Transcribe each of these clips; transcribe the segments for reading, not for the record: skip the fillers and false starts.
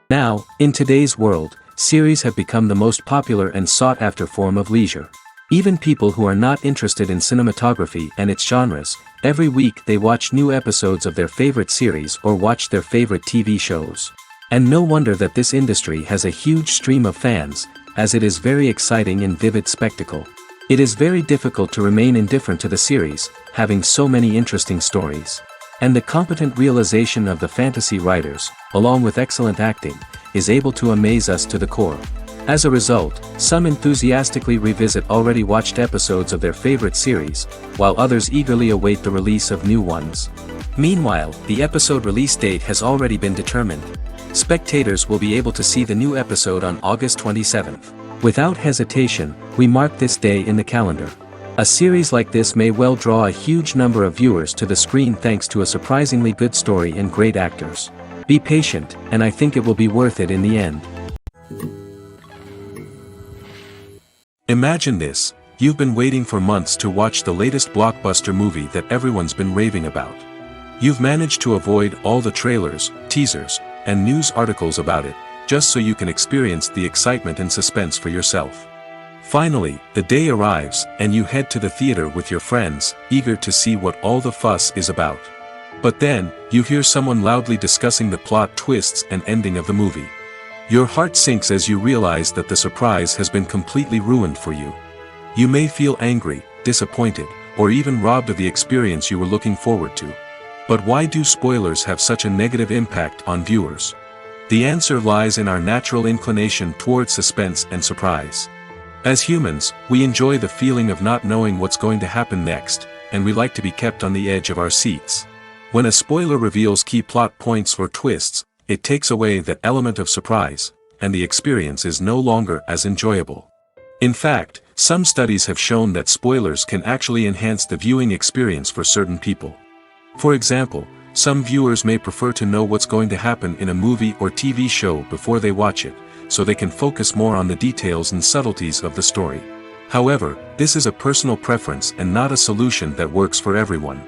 Now, in today's world, series have become the most popular and sought-after form of leisure. Even people who are not interested in cinematography and its genres, every week they watch new episodes of their favorite series or watch their favorite TV shows. And no wonder that this industry has a huge stream of fans, as it is very exciting and vivid spectacle. It is very difficult to remain indifferent to the series, having so many interesting stories. And the competent realization of the fantasy writers, along with excellent acting, is able to amaze us to the core. As a result, some enthusiastically revisit already watched episodes of their favorite series, while others eagerly await the release of new ones. Meanwhile, the episode release date has already been determined. Spectators will be able to see the new episode on August 27th. Without hesitation, we mark this day in the calendar. A series like this may well draw a huge number of viewers to the screen thanks to a surprisingly good story and great actors. Be patient, and I think it will be worth it in the end. Imagine this, you've been waiting for months to watch the latest blockbuster movie that everyone's been raving about. You've managed to avoid all the trailers, teasers, and news articles about it, just so you can experience the excitement and suspense for yourself. Finally, the day arrives, and you head to the theater with your friends, eager to see what all the fuss is about. But then, you hear someone loudly discussing the plot twists and ending of the movie. Your heart sinks as you realize that the surprise has been completely ruined for you. You may feel angry, disappointed, or even robbed of the experience you were looking forward to. But why do spoilers have such a negative impact on viewers? The answer lies in our natural inclination toward suspense and surprise. As humans, we enjoy the feeling of not knowing what's going to happen next, and we like to be kept on the edge of our seats. When a spoiler reveals key plot points or twists, it takes away that element of surprise, and the experience is no longer as enjoyable. In fact, some studies have shown that spoilers can actually enhance the viewing experience for certain people. For example, some viewers may prefer to know what's going to happen in a movie or TV show before they watch it, so they can focus more on the details and subtleties of the story. However, this is a personal preference and not a solution that works for everyone.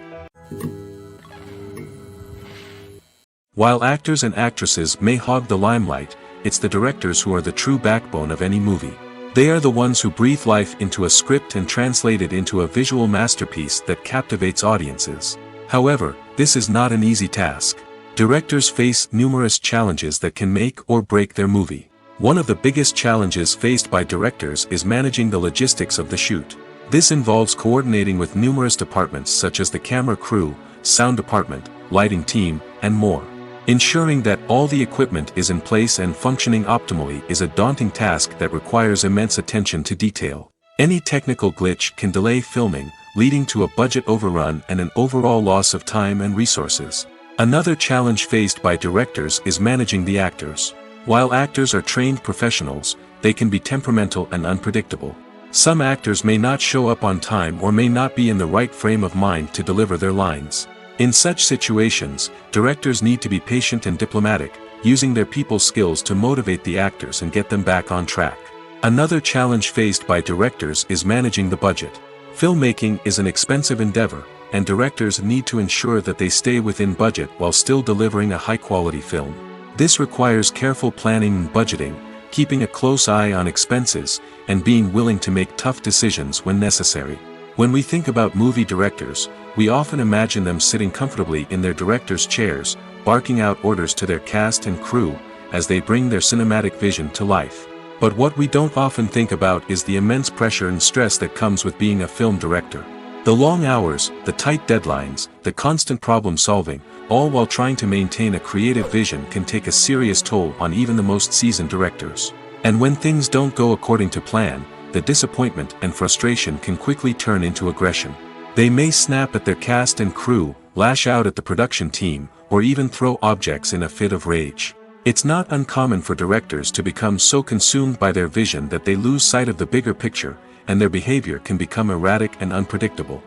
While actors and actresses may hog the limelight, it's the directors who are the true backbone of any movie. They are the ones who breathe life into a script and translate it into a visual masterpiece that captivates audiences. However, this is not an easy task. Directors face numerous challenges that can make or break their movie. One of the biggest challenges faced by directors is managing the logistics of the shoot. This involves coordinating with numerous departments such as the camera crew, sound department, lighting team, and more. Ensuring that all the equipment is in place and functioning optimally is a daunting task that requires immense attention to detail. Any technical glitch can delay filming, leading to a budget overrun and an overall loss of time and resources. Another challenge faced by directors is managing the actors. While actors are trained professionals, they can be temperamental and unpredictable. Some actors may not show up on time or may not be in the right frame of mind to deliver their lines. In such situations, directors need to be patient and diplomatic, using their people skills to motivate the actors and get them back on track. Another challenge faced by directors is managing the budget. Filmmaking is an expensive endeavor, and directors need to ensure that they stay within budget while still delivering a high-quality film. This requires careful planning and budgeting, keeping a close eye on expenses, and being willing to make tough decisions when necessary. When we think about movie directors, we often imagine them sitting comfortably in their director's chairs, barking out orders to their cast and crew, as they bring their cinematic vision to life. But what we don't often think about is the immense pressure and stress that comes with being a film director. The long hours, the tight deadlines, the constant problem solving, all while trying to maintain a creative vision can take a serious toll on even the most seasoned directors. And when things don't go according to plan, the disappointment and frustration can quickly turn into aggression. They may snap at their cast and crew, lash out at the production team, or even throw objects in a fit of rage. It's not uncommon for directors to become so consumed by their vision that they lose sight of the bigger picture, and their behavior can become erratic and unpredictable.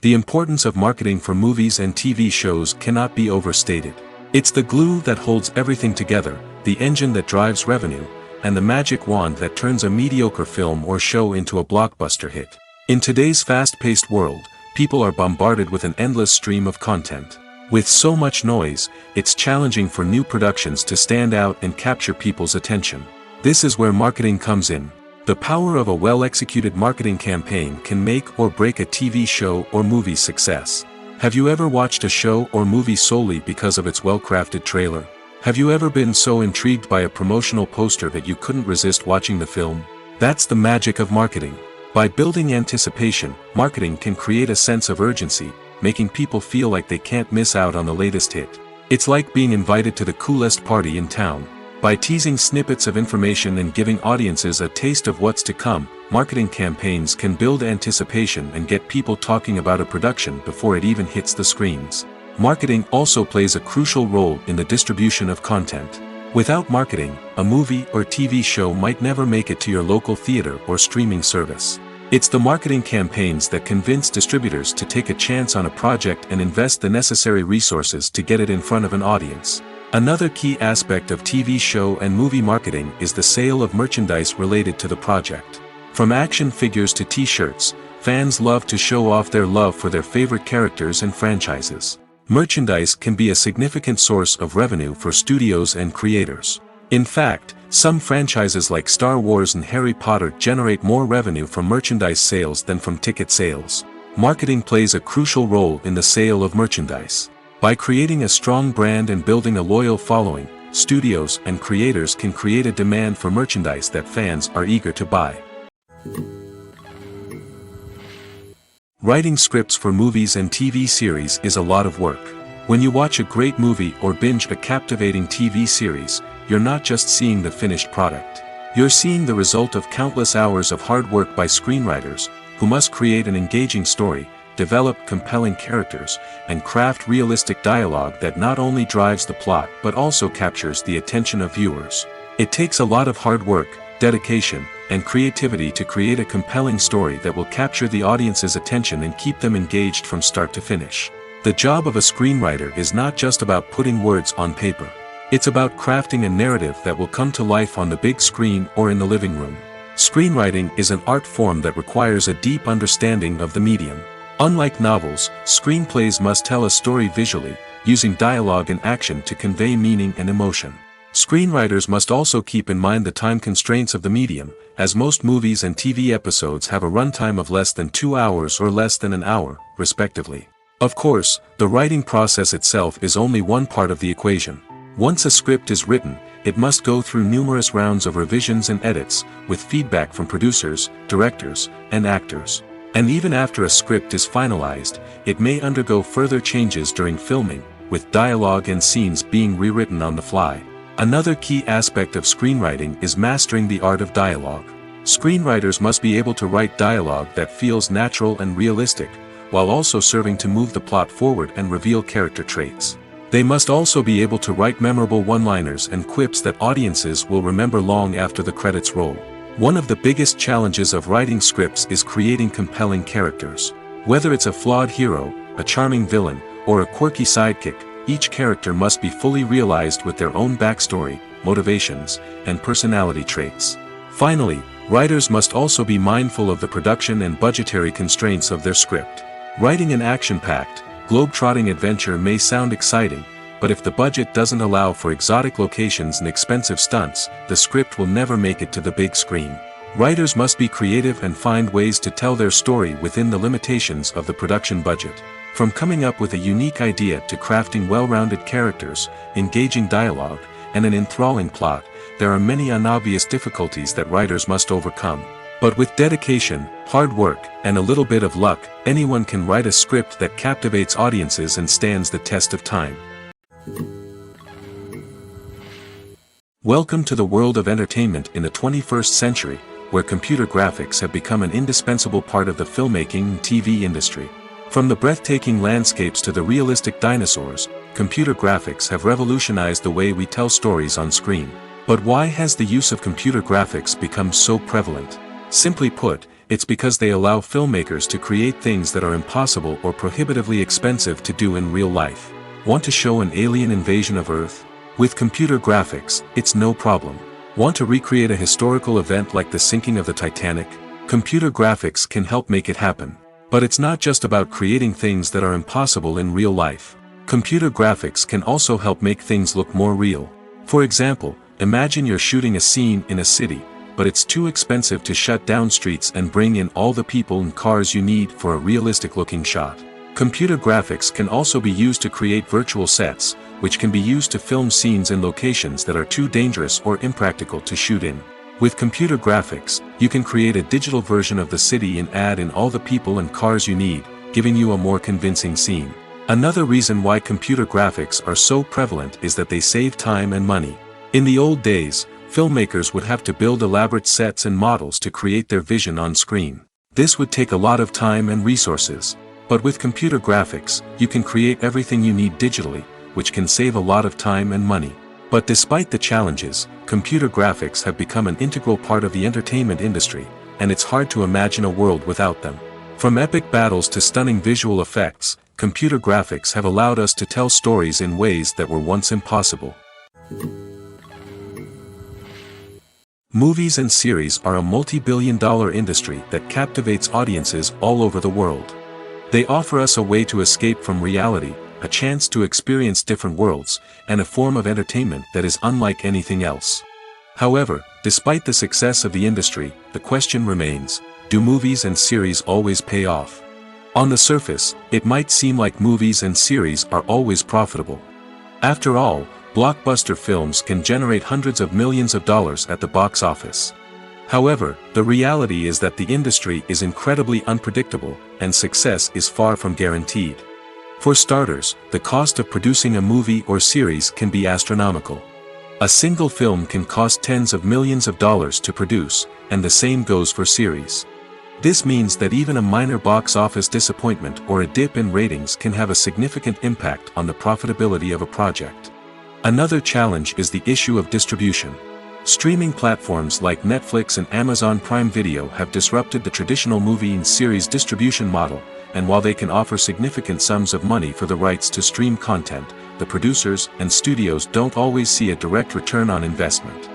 The importance of marketing for movies and TV shows cannot be overstated. It's the glue that holds everything together, the engine that drives revenue, and the magic wand that turns a mediocre film or show into a blockbuster hit. In today's fast-paced world, people are bombarded with an endless stream of content. With so much noise, it's challenging for new productions to stand out and capture people's attention. This is where marketing comes in. The power of a well-executed marketing campaign can make or break a TV show or movie's success. Have you ever watched a show or movie solely because of its well-crafted trailer? Have you ever been so intrigued by a promotional poster that you couldn't resist watching the film? That's the magic of marketing. By building anticipation, marketing can create a sense of urgency, making people feel like they can't miss out on the latest hit. It's like being invited to the coolest party in town. By teasing snippets of information and giving audiences a taste of what's to come, marketing campaigns can build anticipation and get people talking about a production before it even hits the screens. Marketing also plays a crucial role in the distribution of content. Without marketing, a movie or TV show might never make it to your local theater or streaming service. It's the marketing campaigns that convince distributors to take a chance on a project and invest the necessary resources to get it in front of an audience. Another key aspect of TV show and movie marketing is the sale of merchandise related to the project. From action figures to t-shirts, fans love to show off their love for their favorite characters and franchises. Merchandise can be a significant source of revenue for studios and creators. In fact, some franchises like Star Wars and Harry Potter generate more revenue from merchandise sales than from ticket sales. Marketing plays a crucial role in the sale of merchandise. By creating a strong brand and building a loyal following, studios and creators can create a demand for merchandise that fans are eager to buy. Writing scripts for movies and TV series is a lot of work. When you watch a great movie or binge a captivating TV series, you're not just seeing the finished product. You're seeing the result of countless hours of hard work by screenwriters, who must create an engaging story, develop compelling characters, and craft realistic dialogue that not only drives the plot but also captures the attention of viewers. It takes a lot of hard work, dedication, and creativity to create a compelling story that will capture the audience's attention and keep them engaged from start to finish. The job of a screenwriter is not just about putting words on paper. It's about crafting a narrative that will come to life on the big screen or in the living room. Screenwriting is an art form that requires a deep understanding of the medium. Unlike novels, screenplays must tell a story visually, using dialogue and action to convey meaning and emotion. Screenwriters must also keep in mind the time constraints of the medium, as most movies and TV episodes have a runtime of less than 2 hours or less than an hour, respectively. Of course, the writing process itself is only one part of the equation. Once a script is written, it must go through numerous rounds of revisions and edits, with feedback from producers, directors, and actors. And even after a script is finalized, it may undergo further changes during filming, with dialogue and scenes being rewritten on the fly. Another key aspect of screenwriting is mastering the art of dialogue. Screenwriters must be able to write dialogue that feels natural and realistic, while also serving to move the plot forward and reveal character traits. They must also be able to write memorable one-liners and quips that audiences will remember long after the credits roll. One of the biggest challenges of writing scripts is creating compelling characters. Whether it's a flawed hero, a charming villain, or a quirky sidekick, each character must be fully realized with their own backstory, motivations, and personality traits. Finally, writers must also be mindful of the production and budgetary constraints of their script. Writing an action-packed, globe-trotting adventure may sound exciting, but if the budget doesn't allow for exotic locations and expensive stunts, the script will never make it to the big screen. Writers must be creative and find ways to tell their story within the limitations of the production budget. From coming up with a unique idea to crafting well-rounded characters, engaging dialogue, and an enthralling plot, there are many unobvious difficulties that writers must overcome. But with dedication, hard work, and a little bit of luck, anyone can write a script that captivates audiences and stands the test of time. Welcome to the world of entertainment in the 21st century, where computer graphics have become an indispensable part of the filmmaking and TV industry. From the breathtaking landscapes to the realistic dinosaurs, computer graphics have revolutionized the way we tell stories on screen. But why has the use of computer graphics become so prevalent? Simply put, it's because they allow filmmakers to create things that are impossible or prohibitively expensive to do in real life. Want to show an alien invasion of Earth? With computer graphics, it's no problem. Want to recreate a historical event like the sinking of the Titanic? Computer graphics can help make it happen. But it's not just about creating things that are impossible in real life. Computer graphics can also help make things look more real. For example, imagine you're shooting a scene in a city, but it's too expensive to shut down streets and bring in all the people and cars you need for a realistic-looking shot. Computer graphics can also be used to create virtual sets, which can be used to film scenes in locations that are too dangerous or impractical to shoot in. With computer graphics, you can create a digital version of the city and add in all the people and cars you need, giving you a more convincing scene. Another reason why computer graphics are so prevalent is that they save time and money. In the old days, filmmakers would have to build elaborate sets and models to create their vision on screen. This would take a lot of time and resources. But with computer graphics, you can create everything you need digitally, which can save a lot of time and money. But despite the challenges, computer graphics have become an integral part of the entertainment industry, and it's hard to imagine a world without them. From epic battles to stunning visual effects, computer graphics have allowed us to tell stories in ways that were once impossible. Movies and series are a multi-billion-dollar industry that captivates audiences all over the world. They offer us a way to escape from reality, a chance to experience different worlds, and a form of entertainment that is unlike anything else. However, despite the success of the industry, the question remains, do movies and series always pay off? On the surface, it might seem like movies and series are always profitable. After all, blockbuster films can generate hundreds of millions of dollars at the box office. However, the reality is that the industry is incredibly unpredictable, and success is far from guaranteed. For starters, the cost of producing a movie or series can be astronomical. A single film can cost tens of millions of dollars to produce, and the same goes for series. This means that even a minor box office disappointment or a dip in ratings can have a significant impact on the profitability of a project. Another challenge is the issue of distribution. Streaming platforms like Netflix and Amazon Prime Video have disrupted the traditional movie and series distribution model, and while they can offer significant sums of money for the rights to stream content, the producers and studios don't always see a direct return on investment.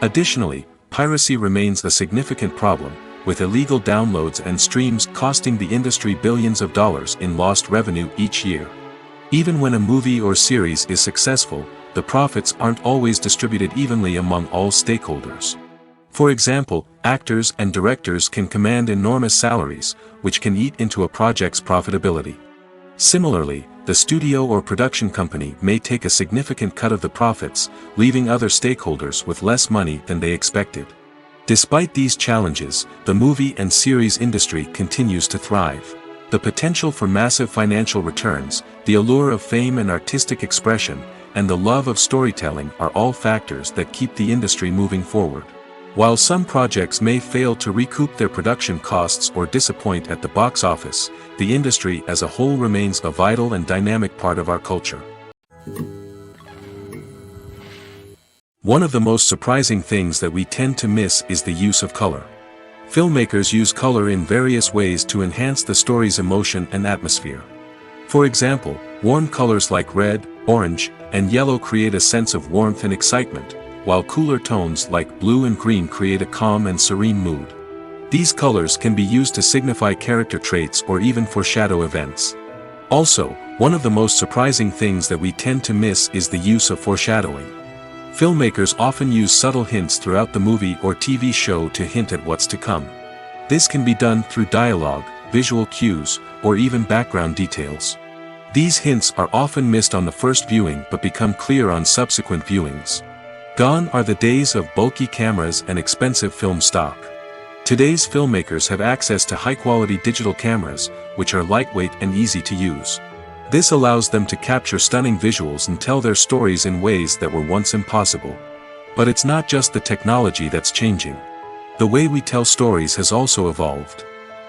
Additionally, piracy remains a significant problem, with illegal downloads and streams costing the industry billions of dollars in lost revenue each year. Even when a movie or series is successful, the profits aren't always distributed evenly among all stakeholders. For example, actors and directors can command enormous salaries, which can eat into a project's profitability. Similarly, the studio or production company may take a significant cut of the profits, leaving other stakeholders with less money than they expected. Despite these challenges, the movie and series industry continues to thrive. The potential for massive financial returns, the allure of fame and artistic expression, and the love of storytelling are all factors that keep the industry moving forward. While some projects may fail to recoup their production costs or disappoint at the box office, the industry as a whole remains a vital and dynamic part of our culture. One of the most surprising things that we tend to miss is the use of color. Filmmakers use color in various ways to enhance the story's emotion and atmosphere. For example, warm colors like red, orange, and yellow create a sense of warmth and excitement, while cooler tones like blue and green create a calm and serene mood. These colors can be used to signify character traits or even foreshadow events. Also, one of the most surprising things that we tend to miss is the use of foreshadowing. Filmmakers often use subtle hints throughout the movie or TV show to hint at what's to come. This can be done through dialogue, visual cues, or even background details. These hints are often missed on the first viewing but become clear on subsequent viewings. Gone are the days of bulky cameras and expensive film stock. Today's filmmakers have access to high-quality digital cameras, which are lightweight and easy to use. This allows them to capture stunning visuals and tell their stories in ways that were once impossible. But it's not just the technology that's changing. The way we tell stories has also evolved.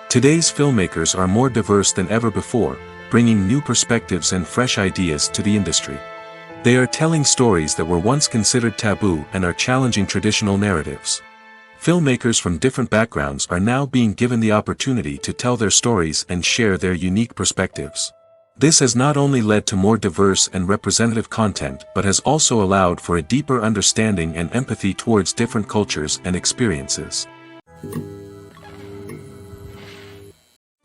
Today's filmmakers are more diverse than ever before, bringing new perspectives and fresh ideas to the industry. They are telling stories that were once considered taboo and are challenging traditional narratives. Filmmakers from different backgrounds are now being given the opportunity to tell their stories and share their unique perspectives. This has not only led to more diverse and representative content but has also allowed for a deeper understanding and empathy towards different cultures and experiences.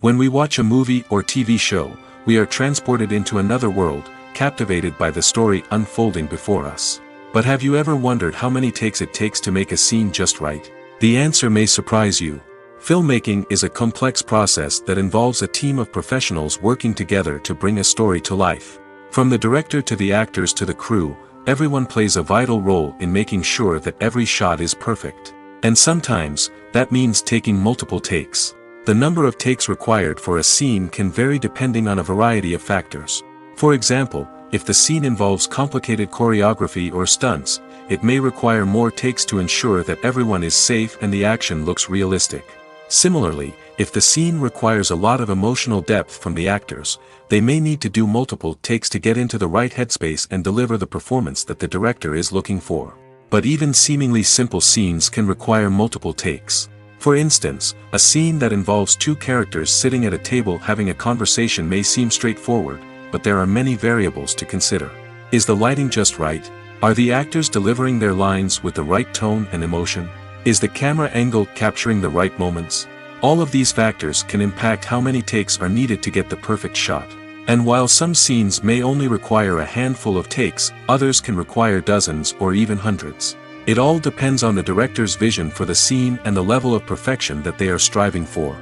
When we watch a movie or TV show, we are transported into another world, captivated by the story unfolding before us. But have you ever wondered how many takes it takes to make a scene just right? The answer may surprise you. Filmmaking is a complex process that involves a team of professionals working together to bring a story to life. From the director to the actors to the crew, everyone plays a vital role in making sure that every shot is perfect. And sometimes, that means taking multiple takes. The number of takes required for a scene can vary depending on a variety of factors. For example, if the scene involves complicated choreography or stunts, it may require more takes to ensure that everyone is safe and the action looks realistic. Similarly, if the scene requires a lot of emotional depth from the actors, they may need to do multiple takes to get into the right headspace and deliver the performance that the director is looking for. But even seemingly simple scenes can require multiple takes. For instance, a scene that involves two characters sitting at a table having a conversation may seem straightforward, but there are many variables to consider. Is the lighting just right? Are the actors delivering their lines with the right tone and emotion? Is the camera angle capturing the right moments? All of these factors can impact how many takes are needed to get the perfect shot. And while some scenes may only require a handful of takes, others can require dozens or even hundreds. It all depends on the director's vision for the scene and the level of perfection that they are striving for.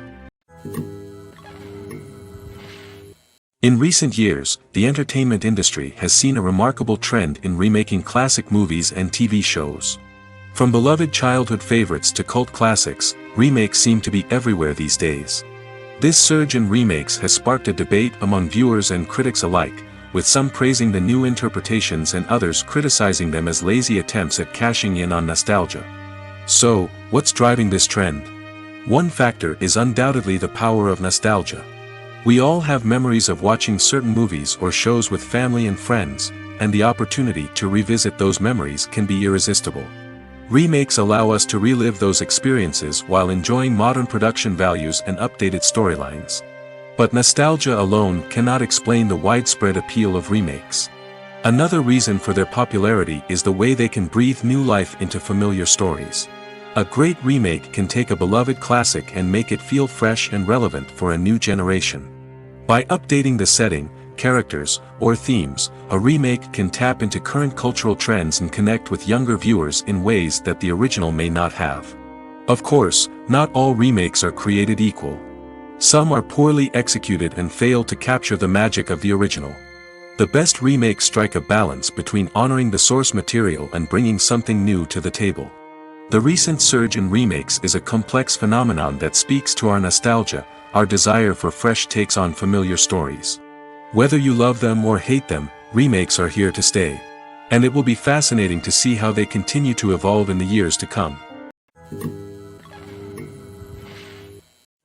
In recent years, the entertainment industry has seen a remarkable trend in remaking classic movies and TV shows. From beloved childhood favorites to cult classics, remakes seem to be everywhere these days. This surge in remakes has sparked a debate among viewers and critics alike, with some praising the new interpretations and others criticizing them as lazy attempts at cashing in on nostalgia. So, what's driving this trend? One factor is undoubtedly the power of nostalgia. We all have memories of watching certain movies or shows with family and friends, and the opportunity to revisit those memories can be irresistible. Remakes allow us to relive those experiences while enjoying modern production values and updated storylines. But nostalgia alone cannot explain the widespread appeal of remakes. Another reason for their popularity is the way they can breathe new life into familiar stories. A great remake can take a beloved classic and make it feel fresh and relevant for a new generation. By updating the setting, characters, or themes, a remake can tap into current cultural trends and connect with younger viewers in ways that the original may not have. Of course, not all remakes are created equal. Some are poorly executed and fail to capture the magic of the original. The best remakes strike a balance between honoring the source material and bringing something new to the table. The recent surge in remakes is a complex phenomenon that speaks to our nostalgia, our desire for fresh takes on familiar stories. Whether you love them or hate them, remakes are here to stay. And it will be fascinating to see how they continue to evolve in the years to come.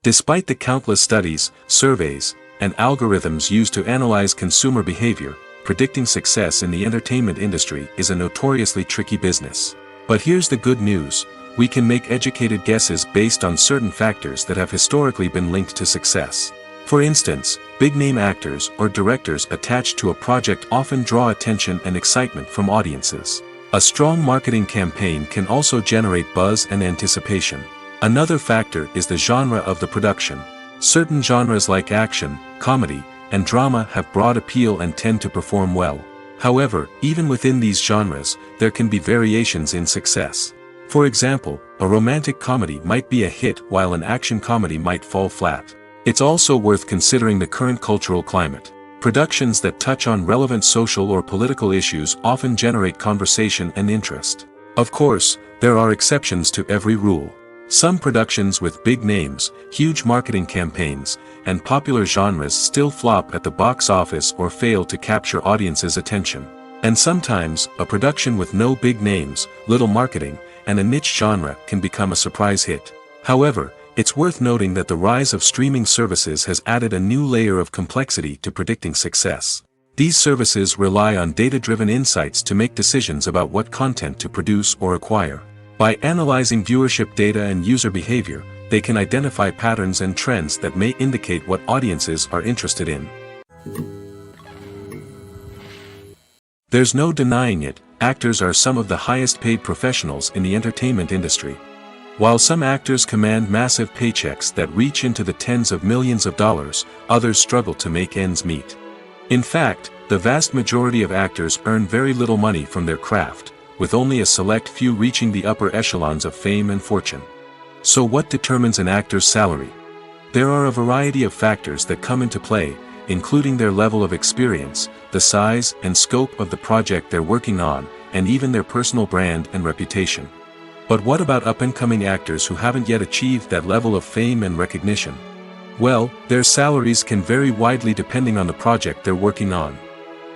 Despite the countless studies, surveys, and algorithms used to analyze consumer behavior, predicting success in the entertainment industry is a notoriously tricky business. But here's the good news: we can make educated guesses based on certain factors that have historically been linked to success. For instance, big-name actors or directors attached to a project often draw attention and excitement from audiences. A strong marketing campaign can also generate buzz and anticipation. Another factor is the genre of the production. Certain genres like action, comedy, and drama have broad appeal and tend to perform well. However, even within these genres, there can be variations in success. For example, a romantic comedy might be a hit while an action comedy might fall flat. It's also worth considering the current cultural climate. Productions that touch on relevant social or political issues often generate conversation and interest. Of course, there are exceptions to every rule. Some productions with big names, huge marketing campaigns, and popular genres still flop at the box office or fail to capture audiences' attention. And sometimes, a production with no big names, little marketing, and a niche genre can become a surprise hit. However, it's worth noting that the rise of streaming services has added a new layer of complexity to predicting success. These services rely on data-driven insights to make decisions about what content to produce or acquire. By analyzing viewership data and user behavior, they can identify patterns and trends that may indicate what audiences are interested in. There's no denying it, actors are some of the highest-paid professionals in the entertainment industry. While some actors command massive paychecks that reach into the tens of millions of dollars, others struggle to make ends meet. In fact, The vast majority of actors earn very little money from their craft, with only a select few reaching the upper echelons of fame and fortune. So what determines an actor's salary? There are a variety of factors that come into play, including their level of experience, the size and scope of the project they're working on, and even their personal brand and reputation. But what about up-and-coming actors who haven't yet achieved that level of fame and recognition? Well, their salaries can vary widely depending on the project they're working on.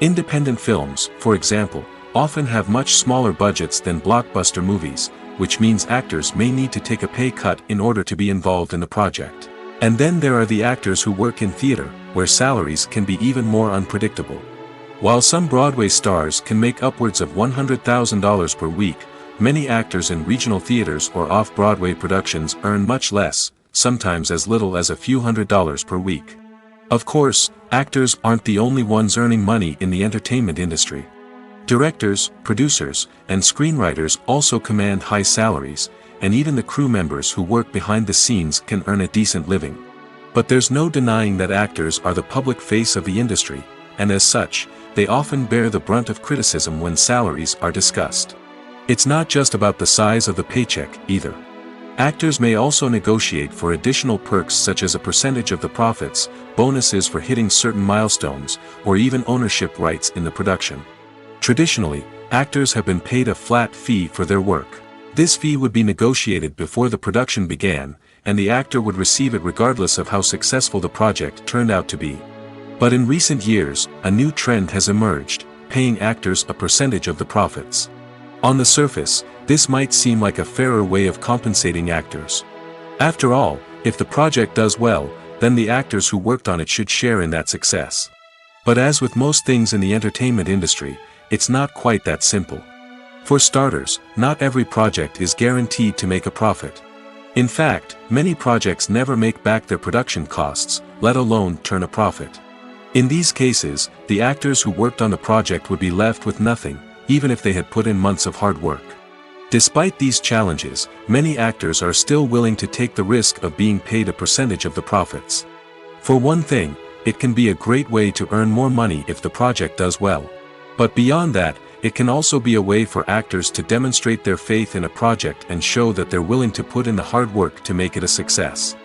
Independent films, for example, often have much smaller budgets than blockbuster movies, which means actors may need to take a pay cut in order to be involved in the project. And then there are the actors who work in theater, where salaries can be even more unpredictable. While some Broadway stars can make upwards of $100,000 per week, many actors in regional theaters or off-Broadway productions earn much less, sometimes as little as a few $100s per week. Of course, actors aren't the only ones earning money in the entertainment industry. Directors, producers, and screenwriters also command high salaries, and even the crew members who work behind the scenes can earn a decent living. But there's no denying that actors are the public face of the industry, and as such, they often bear the brunt of criticism when salaries are discussed. It's not just about the size of the paycheck, either. Actors may also negotiate for additional perks such as a percentage of the profits, bonuses for hitting certain milestones, or even ownership rights in the production. Traditionally, actors have been paid a flat fee for their work. This fee would be negotiated before the production began, and the actor would receive it regardless of how successful the project turned out to be. But in recent years, a new trend has emerged, paying actors a percentage of the profits. On the surface, this might seem like a fairer way of compensating actors. After all, if the project does well, then the actors who worked on it should share in that success. But as with most things in the entertainment industry, it's not quite that simple. For starters, not every project is guaranteed to make a profit. In fact, many projects never make back their production costs, let alone turn a profit. In these cases, the actors who worked on the project would be left with nothing, even if they had put in months of hard work. Despite these challenges, many actors are still willing to take the risk of being paid a percentage of the profits. For one thing, it can be a great way to earn more money if the project does well. But beyond that, it can also be a way for actors to demonstrate their faith in a project and show that they're willing to put in the hard work to make it a success.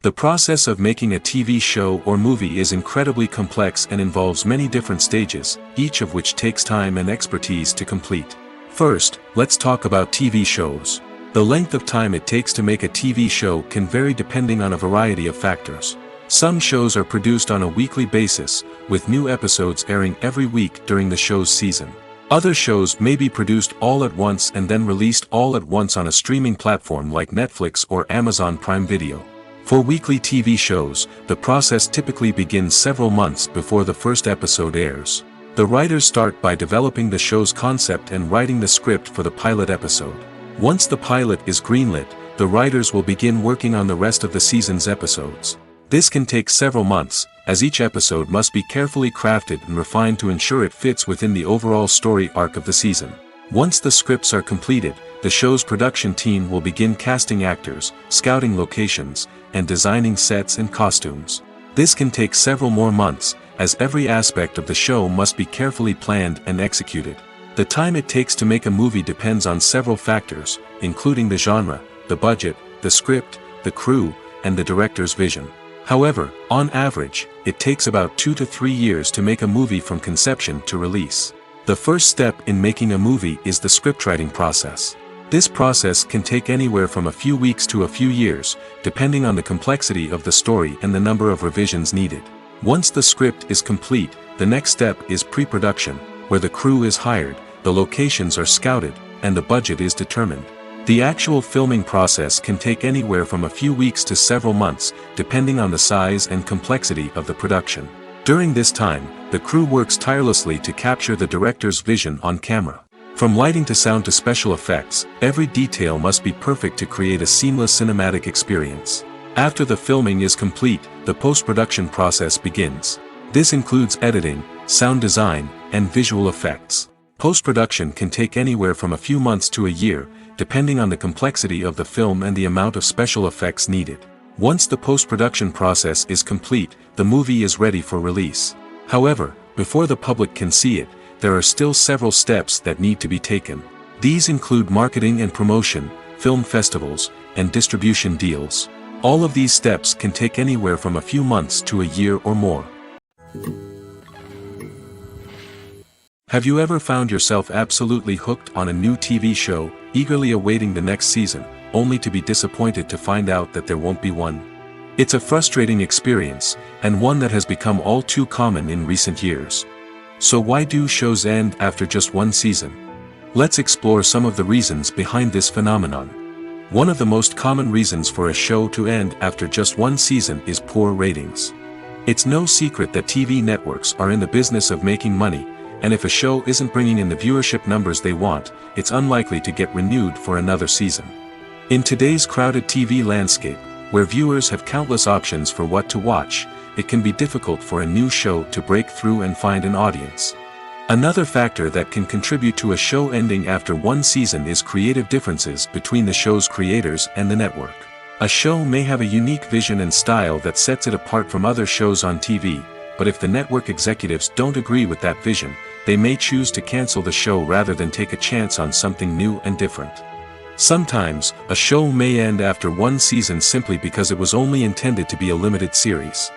The process of making a TV show or movie is incredibly complex and involves many different stages, each of which takes time and expertise to complete. First, let's talk about TV shows. The length of time it takes to make a TV show can vary depending on a variety of factors. Some shows are produced on a weekly basis, with new episodes airing every week during the show's season. Other shows may be produced all at once and then released all at once on a streaming platform like Netflix or Amazon Prime Video. For weekly TV shows, the process typically begins several months before the first episode airs. The writers start by developing the show's concept and writing the script for the pilot episode. Once the pilot is greenlit, the writers will begin working on the rest of the season's episodes. This can take several months, as each episode must be carefully crafted and refined to ensure it fits within the overall story arc of the season. Once the scripts are completed, the show's production team will begin casting actors, scouting locations, and designing sets and costumes. This can take several more months, as every aspect of the show must be carefully planned and executed. The time it takes to make a movie depends on several factors, including the genre, the budget, the script, the crew, and the director's vision. However, on average, it takes about 2 to 3 years to make a movie from conception to release. The first step in making a movie is the scriptwriting process. This process can take anywhere from a few weeks to a few years, depending on the complexity of the story and the number of revisions needed. Once the script is complete, the next step is pre-production, where the crew is hired, the locations are scouted, and the budget is determined. The actual filming process can take anywhere from a few weeks to several months, depending on the size and complexity of the production. During this time, the crew works tirelessly to capture the director's vision on camera. From lighting to sound to special effects, every detail must be perfect to create a seamless cinematic experience. After the filming is complete, the post-production process begins. This includes editing, sound design, and visual effects. Post-production can take anywhere from a few months to a year, depending on the complexity of the film and the amount of special effects needed. Once the post-production process is complete, the movie is ready for release. However, before the public can see it, there are still several steps that need to be taken. These include marketing and promotion, film festivals, and distribution deals. All of these steps can take anywhere from a few months to a year or more. Have you ever found yourself absolutely hooked on a new TV show, eagerly awaiting the next season, only to be disappointed to find out that there won't be one? It's a frustrating experience, and one that has become all too common in recent years. So why do shows end after just one season? Let's explore some of the reasons behind this phenomenon. One of the most common reasons for a show to end after just one season is poor ratings. It's no secret that TV networks are in the business of making money, and if a show isn't bringing in the viewership numbers they want, it's unlikely to get renewed for another season. In today's crowded TV landscape, where viewers have countless options for what to watch, it can be difficult for a new show to break through and find an audience. Another factor that can contribute to a show ending after one season is creative differences between the show's creators and the network. A show may have a unique vision and style that sets it apart from other shows on TV, but if the network executives don't agree with that vision, they may choose to cancel the show rather than take a chance on something new and different. Sometimes, a show may end after one season simply because it was only intended to be a limited series.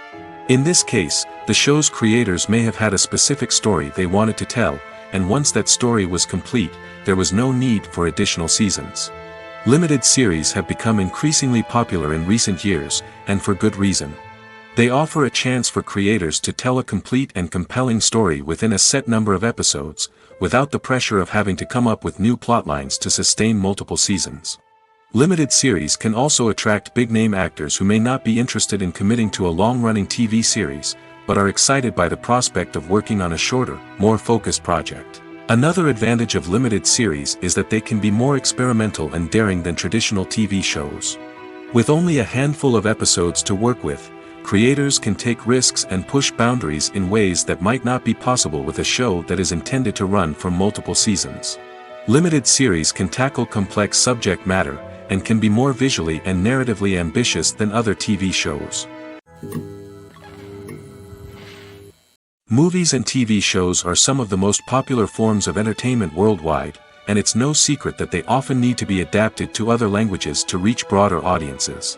In this case, the show's creators may have had a specific story they wanted to tell, and once that story was complete, there was no need for additional seasons. Limited series have become increasingly popular in recent years, and for good reason. They offer a chance for creators to tell a complete and compelling story within a set number of episodes, without the pressure of having to come up with new plotlines to sustain multiple seasons. Limited series can also attract big-name actors who may not be interested in committing to a long-running TV series, but are excited by the prospect of working on a shorter, more focused project. Another advantage of limited series is that they can be more experimental and daring than traditional TV shows. With only a handful of episodes to work with, creators can take risks and push boundaries in ways that might not be possible with a show that is intended to run for multiple seasons. Limited series can tackle complex subject matter, and can be more visually and narratively ambitious than other TV shows. Movies and TV shows are some of the most popular forms of entertainment worldwide, and it's no secret that they often need to be adapted to other languages to reach broader audiences.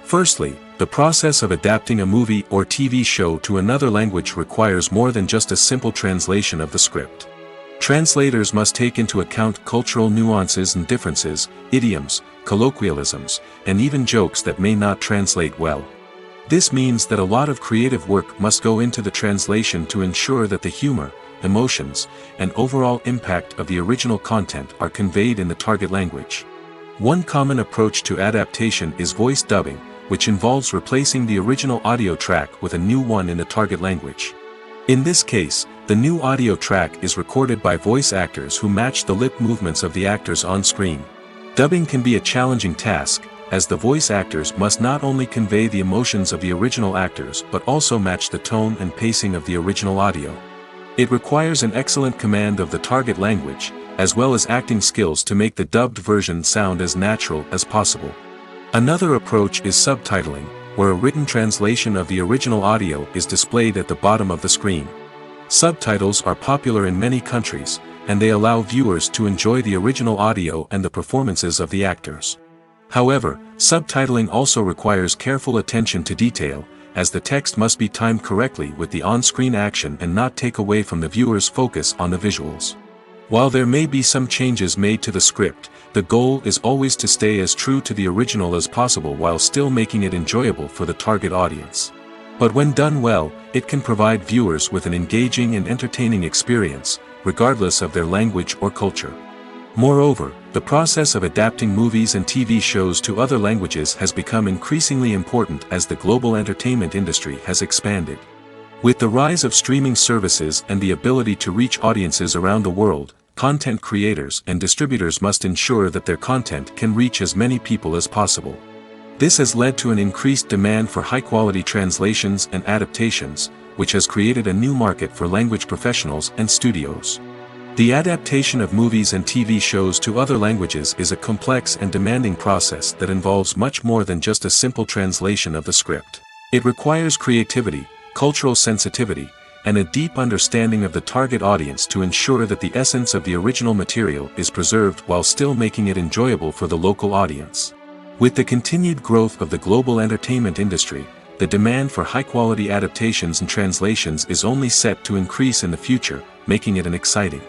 Firstly, the process of adapting a movie or TV show to another language requires more than just a simple translation of the script. Translators must take into account cultural nuances and differences, idioms, colloquialisms, and even jokes that may not translate well. This means that a lot of creative work must go into the translation to ensure that the humor, emotions, and overall impact of the original content are conveyed in the target language. One common approach to adaptation is voice dubbing, which involves replacing the original audio track with a new one in the target language. In this case, the new audio track is recorded by voice actors who match the lip movements of the actors on screen. Dubbing can be a challenging task, as the voice actors must not only convey the emotions of the original actors but also match the tone and pacing of the original audio. It requires an excellent command of the target language, as well as acting skills to make the dubbed version sound as natural as possible. Another approach is subtitling, where a written translation of the original audio is displayed at the bottom of the screen. Subtitles are popular in many countries, and they allow viewers to enjoy the original audio and the performances of the actors. However, subtitling also requires careful attention to detail, as the text must be timed correctly with the on-screen action and not take away from the viewer's focus on the visuals. While there may be some changes made to the script, the goal is always to stay as true to the original as possible while still making it enjoyable for the target audience. But when done well, it can provide viewers with an engaging and entertaining experience, regardless of their language or culture. Moreover, the process of adapting movies and TV shows to other languages has become increasingly important as the global entertainment industry has expanded. With the rise of streaming services and the ability to reach audiences around the world, content creators and distributors must ensure that their content can reach as many people as possible. This has led to an increased demand for high-quality translations and adaptations, which has created a new market for language professionals and studios. The adaptation of movies and TV shows to other languages is a complex and demanding process that involves much more than just a simple translation of the script. It requires creativity, cultural sensitivity, and a deep understanding of the target audience to ensure that the essence of the original material is preserved while still making it enjoyable for the local audience. With the continued growth of the global entertainment industry, the demand for high-quality adaptations and translations is only set to increase in the future, making it an exciting.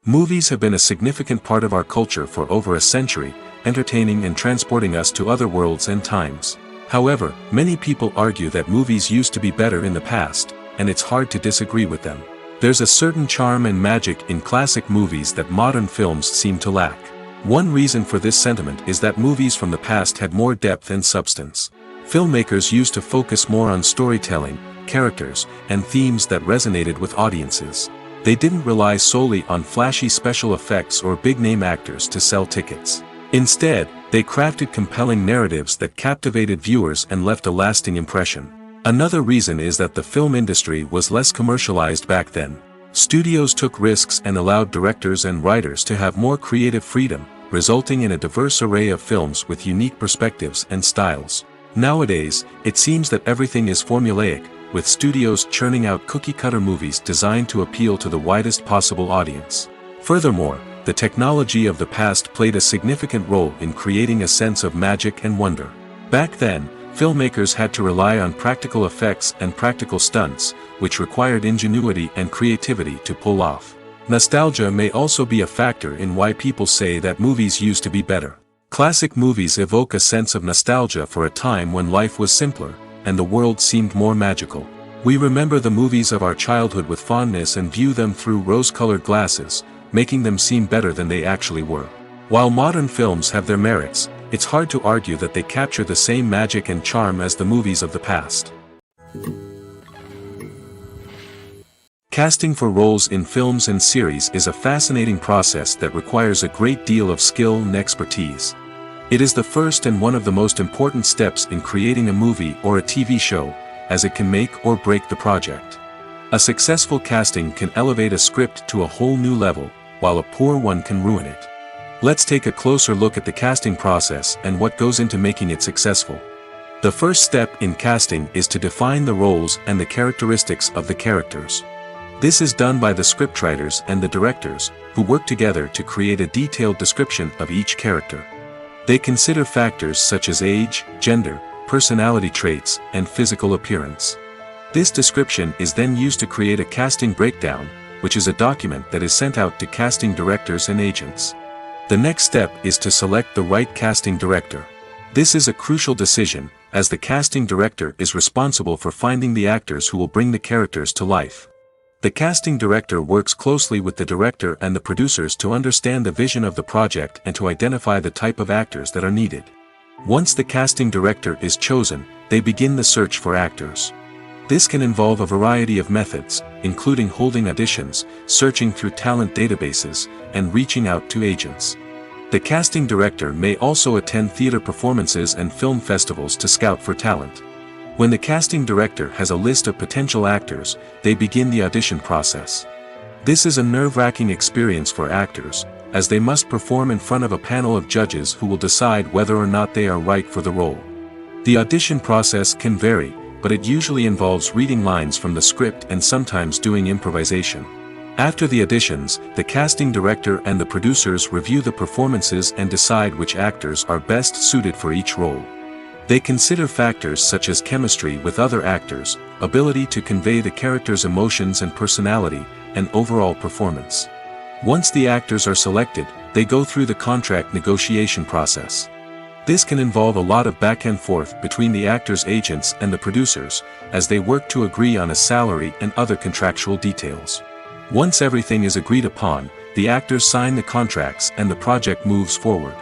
Movies have been a significant part of our culture for over a century, entertaining and transporting us to other worlds and times. However, many people argue that movies used to be better in the past, and it's hard to disagree with them. There's a certain charm and magic in classic movies that modern films seem to lack. One reason for this sentiment is that movies from the past had more depth and substance. Filmmakers used to focus more on storytelling, characters, and themes that resonated with audiences. They didn't rely solely on flashy special effects or big-name actors to sell tickets. Instead, they crafted compelling narratives that captivated viewers and left a lasting impression. Another reason is that the film industry was less commercialized back then. Studios took risks and allowed directors and writers to have more creative freedom, resulting in a diverse array of films with unique perspectives and styles. Nowadays, it seems that everything is formulaic, with studios churning out cookie-cutter movies designed to appeal to the widest possible audience. Furthermore, the technology of the past played a significant role in creating a sense of magic and wonder. Back then, filmmakers had to rely on practical effects and practical stunts, which required ingenuity and creativity to pull off. Nostalgia may also be a factor in why people say that movies used to be better. Classic movies evoke a sense of nostalgia for a time when life was simpler, and the world seemed more magical. We remember the movies of our childhood with fondness and view them through rose-colored glasses, making them seem better than they actually were. While modern films have their merits, it's hard to argue that they capture the same magic and charm as the movies of the past. Casting for roles in films and series is a fascinating process that requires a great deal of skill and expertise. It is the first and one of the most important steps in creating a movie or a TV show, as it can make or break the project. A successful casting can elevate a script to a whole new level, while a poor one can ruin it. Let's take a closer look at the casting process and what goes into making it successful. The first step in casting is to define the roles and the characteristics of the characters. This is done by the scriptwriters and the directors, who work together to create a detailed description of each character. They consider factors such as age, gender, personality traits, and physical appearance. This description is then used to create a casting breakdown, which is a document that is sent out to casting directors and agents. The next step is to select the right casting director. This is a crucial decision, as the casting director is responsible for finding the actors who will bring the characters to life. The casting director works closely with the director and the producers to understand the vision of the project and to identify the type of actors that are needed. Once the casting director is chosen, they begin the search for actors. This can involve a variety of methods, including holding auditions, searching through talent databases, and reaching out to agents. The casting director may also attend theater performances and film festivals to scout for talent. When the casting director has a list of potential actors, they begin the audition process. This is a nerve-wracking experience for actors, as they must perform in front of a panel of judges who will decide whether or not they are right for the role. The audition process can vary, but it usually involves reading lines from the script and sometimes doing improvisation. After the auditions, the casting director and the producers review the performances and decide which actors are best suited for each role. They consider factors such as chemistry with other actors, ability to convey the character's emotions and personality, and overall performance. Once the actors are selected, they go through the contract negotiation process. This can involve a lot of back and forth between the actors' agents and the producers, as they work to agree on a salary and other contractual details. Once everything is agreed upon, the actors sign the contracts and the project moves forward.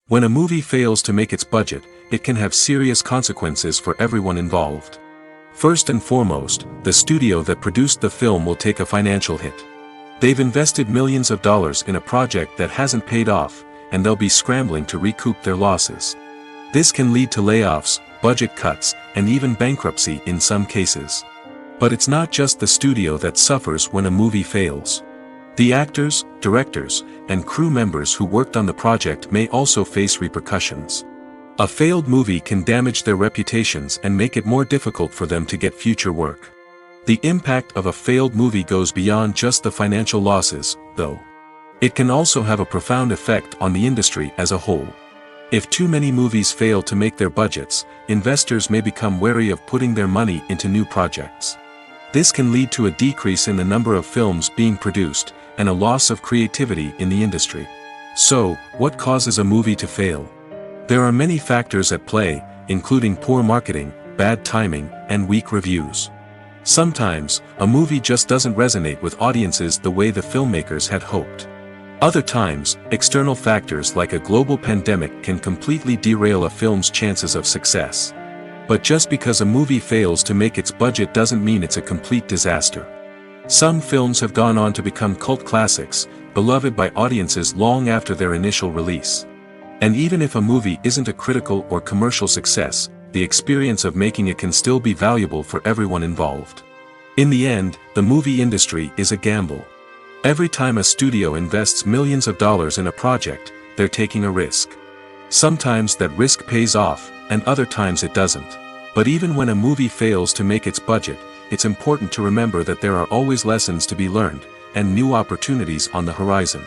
When a movie fails to make its budget, it can have serious consequences for everyone involved. First and foremost, the studio that produced the film will take a financial hit. They've invested millions of dollars in a project that hasn't paid off, and they'll be scrambling to recoup their losses. This can lead to layoffs, budget cuts, and even bankruptcy in some cases. But it's not just the studio that suffers when a movie fails. The actors, directors, and crew members who worked on the project may also face repercussions. A failed movie can damage their reputations and make it more difficult for them to get future work. The impact of a failed movie goes beyond just the financial losses, though. It can also have a profound effect on the industry as a whole. If too many movies fail to make their budgets, investors may become wary of putting their money into new projects. This can lead to a decrease in the number of films being produced, and a loss of creativity in the industry. So, what causes a movie to fail? There are many factors at play, including poor marketing, bad timing, and weak reviews. Sometimes, a movie just doesn't resonate with audiences the way the filmmakers had hoped. Other times, external factors like a global pandemic can completely derail a film's chances of success. But just because a movie fails to make its budget doesn't mean it's a complete disaster. Some films have gone on to become cult classics, beloved by audiences long after their initial release. And even if a movie isn't a critical or commercial success, the experience of making it can still be valuable for everyone involved. In the end, the movie industry is a gamble. Every time a studio invests millions of dollars in a project, they're taking a risk. Sometimes that risk pays off, and other times it doesn't. But even when a movie fails to make its budget, it's important to remember that there are always lessons to be learned, and new opportunities on the horizon.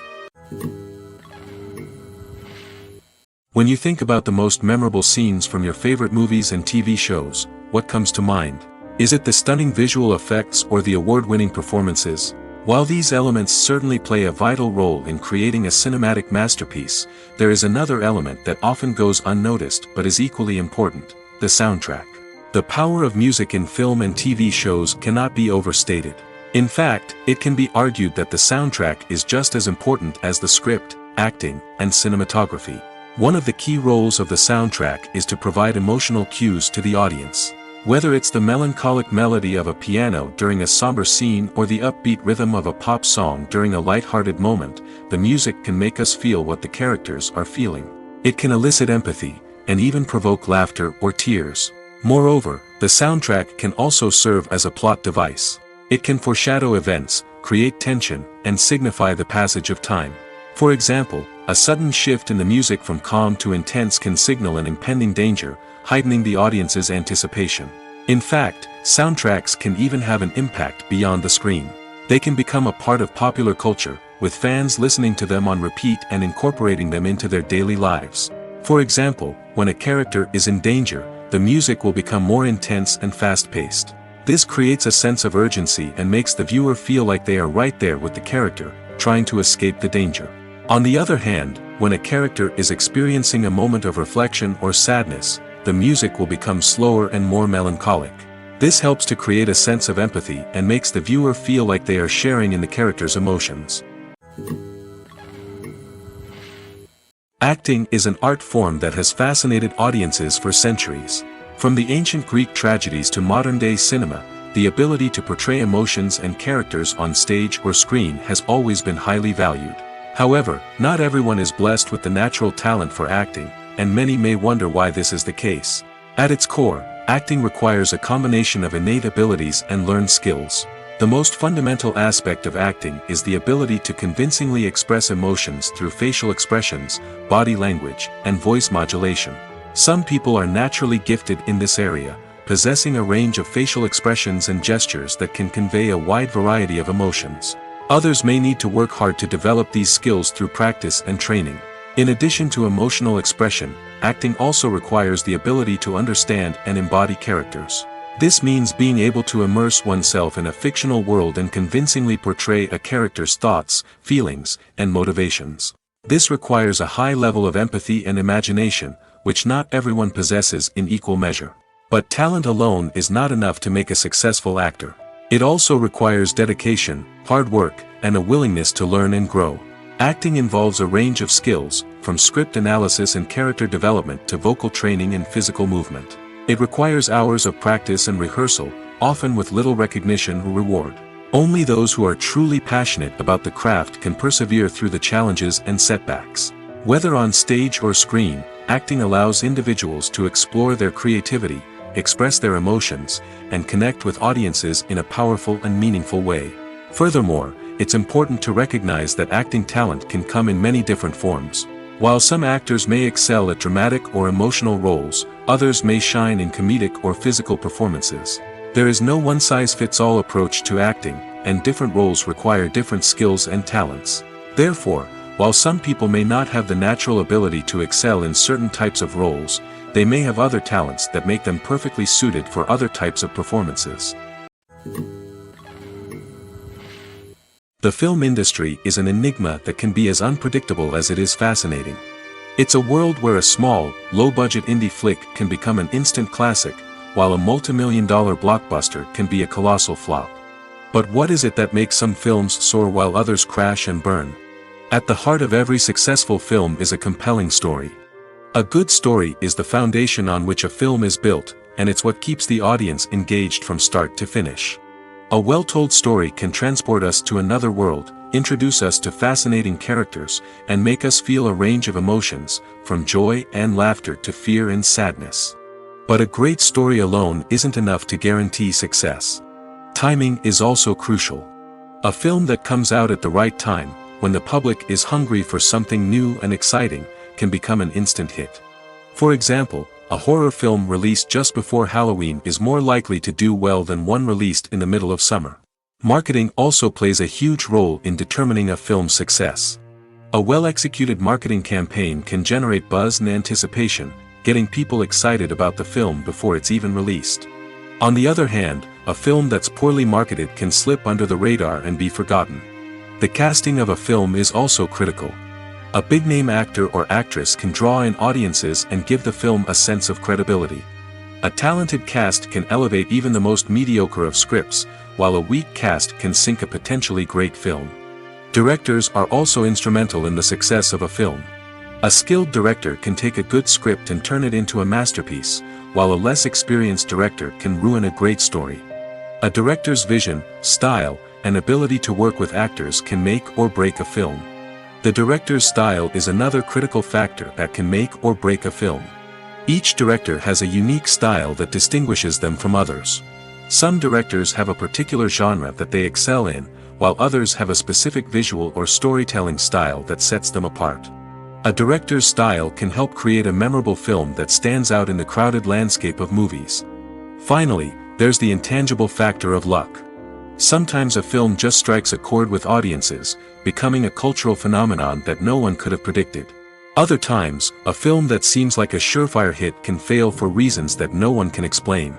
When you think about the most memorable scenes from your favorite movies and TV shows, what comes to mind? Is it the stunning visual effects or the award-winning performances? While these elements certainly play a vital role in creating a cinematic masterpiece, there is another element that often goes unnoticed but is equally important: the soundtrack. The power of music in film and TV shows cannot be overstated. In fact, it can be argued that the soundtrack is just as important as the script, acting, and cinematography. One of the key roles of the soundtrack is to provide emotional cues to the audience. Whether it's the melancholic melody of a piano during a somber scene or the upbeat rhythm of a pop song during a light-hearted moment, the music can make us feel what the characters are feeling. It can elicit empathy, and even provoke laughter or tears. Moreover, the soundtrack can also serve as a plot device. It can foreshadow events, create tension, and signify the passage of time. For example, a sudden shift in the music from calm to intense can signal an impending danger, heightening the audience's anticipation. In fact, soundtracks can even have an impact beyond the screen. They can become a part of popular culture, with fans listening to them on repeat and incorporating them into their daily lives. For example, when a character is in danger, the music will become more intense and fast-paced. This creates a sense of urgency and makes the viewer feel like they are right there with the character, trying to escape the danger. On the other hand, when a character is experiencing a moment of reflection or sadness, the music will become slower and more melancholic. This helps to create a sense of empathy and makes the viewer feel like they are sharing in the character's emotions. Acting is an art form that has fascinated audiences for centuries. From the ancient Greek tragedies to modern-day cinema, the ability to portray emotions and characters on stage or screen has always been highly valued. However, not everyone is blessed with the natural talent for acting, and many may wonder why this is the case. At its core, acting requires a combination of innate abilities and learned skills. The most fundamental aspect of acting is the ability to convincingly express emotions through facial expressions, body language, and voice modulation. Some people are naturally gifted in this area, possessing a range of facial expressions and gestures that can convey a wide variety of emotions. Others may need to work hard to develop these skills through practice and training. In addition to emotional expression, acting also requires the ability to understand and embody characters. This means being able to immerse oneself in a fictional world and convincingly portray a character's thoughts, feelings, and motivations. This requires a high level of empathy and imagination, which not everyone possesses in equal measure. But talent alone is not enough to make a successful actor. It also requires dedication, hard work, and a willingness to learn and grow. Acting involves a range of skills, from script analysis and character development to vocal training and physical movement. It requires hours of practice and rehearsal, often with little recognition or reward. Only those who are truly passionate about the craft can persevere through the challenges and setbacks. Whether on stage or screen, acting allows individuals to explore their creativity, express their emotions, and connect with audiences in a powerful and meaningful way. Furthermore, it's important to recognize that acting talent can come in many different forms. While some actors may excel at dramatic or emotional roles, others may shine in comedic or physical performances. There is no one-size-fits-all approach to acting, and different roles require different skills and talents. Therefore, while some people may not have the natural ability to excel in certain types of roles, they may have other talents that make them perfectly suited for other types of performances. The film industry is an enigma that can be as unpredictable as it is fascinating. It's a world where a small, low-budget indie flick can become an instant classic, while a multi-million-dollar blockbuster can be a colossal flop. But what is it that makes some films soar while others crash and burn? At the heart of every successful film is a compelling story. A good story is the foundation on which a film is built, and it's what keeps the audience engaged from start to finish. A well-told story can transport us to another world, introduce us to fascinating characters, and make us feel a range of emotions, from joy and laughter to fear and sadness. But a great story alone isn't enough to guarantee success. Timing is also crucial. A film that comes out at the right time, when the public is hungry for something new and exciting, can become an instant hit. For example, a horror film released just before Halloween is more likely to do well than one released in the middle of summer. Marketing also plays a huge role in determining a film's success. A well-executed marketing campaign can generate buzz and anticipation, getting people excited about the film before it's even released. On the other hand, a film that's poorly marketed can slip under the radar and be forgotten. The casting of a film is also critical. A big-name actor or actress can draw in audiences and give the film a sense of credibility. A talented cast can elevate even the most mediocre of scripts, while a weak cast can sink a potentially great film. Directors are also instrumental in the success of a film. A skilled director can take a good script and turn it into a masterpiece, while a less experienced director can ruin a great story. A director's vision, style, and ability to work with actors can make or break a film. The director's style is another critical factor that can make or break a film. Each director has a unique style that distinguishes them from others. Some directors have a particular genre that they excel in, while others have a specific visual or storytelling style that sets them apart. A director's style can help create a memorable film that stands out in the crowded landscape of movies. Finally, there's the intangible factor of luck. Sometimes a film just strikes a chord with audiences, becoming a cultural phenomenon that no one could have predicted. Other times, a film that seems like a surefire hit can fail for reasons that no one can explain.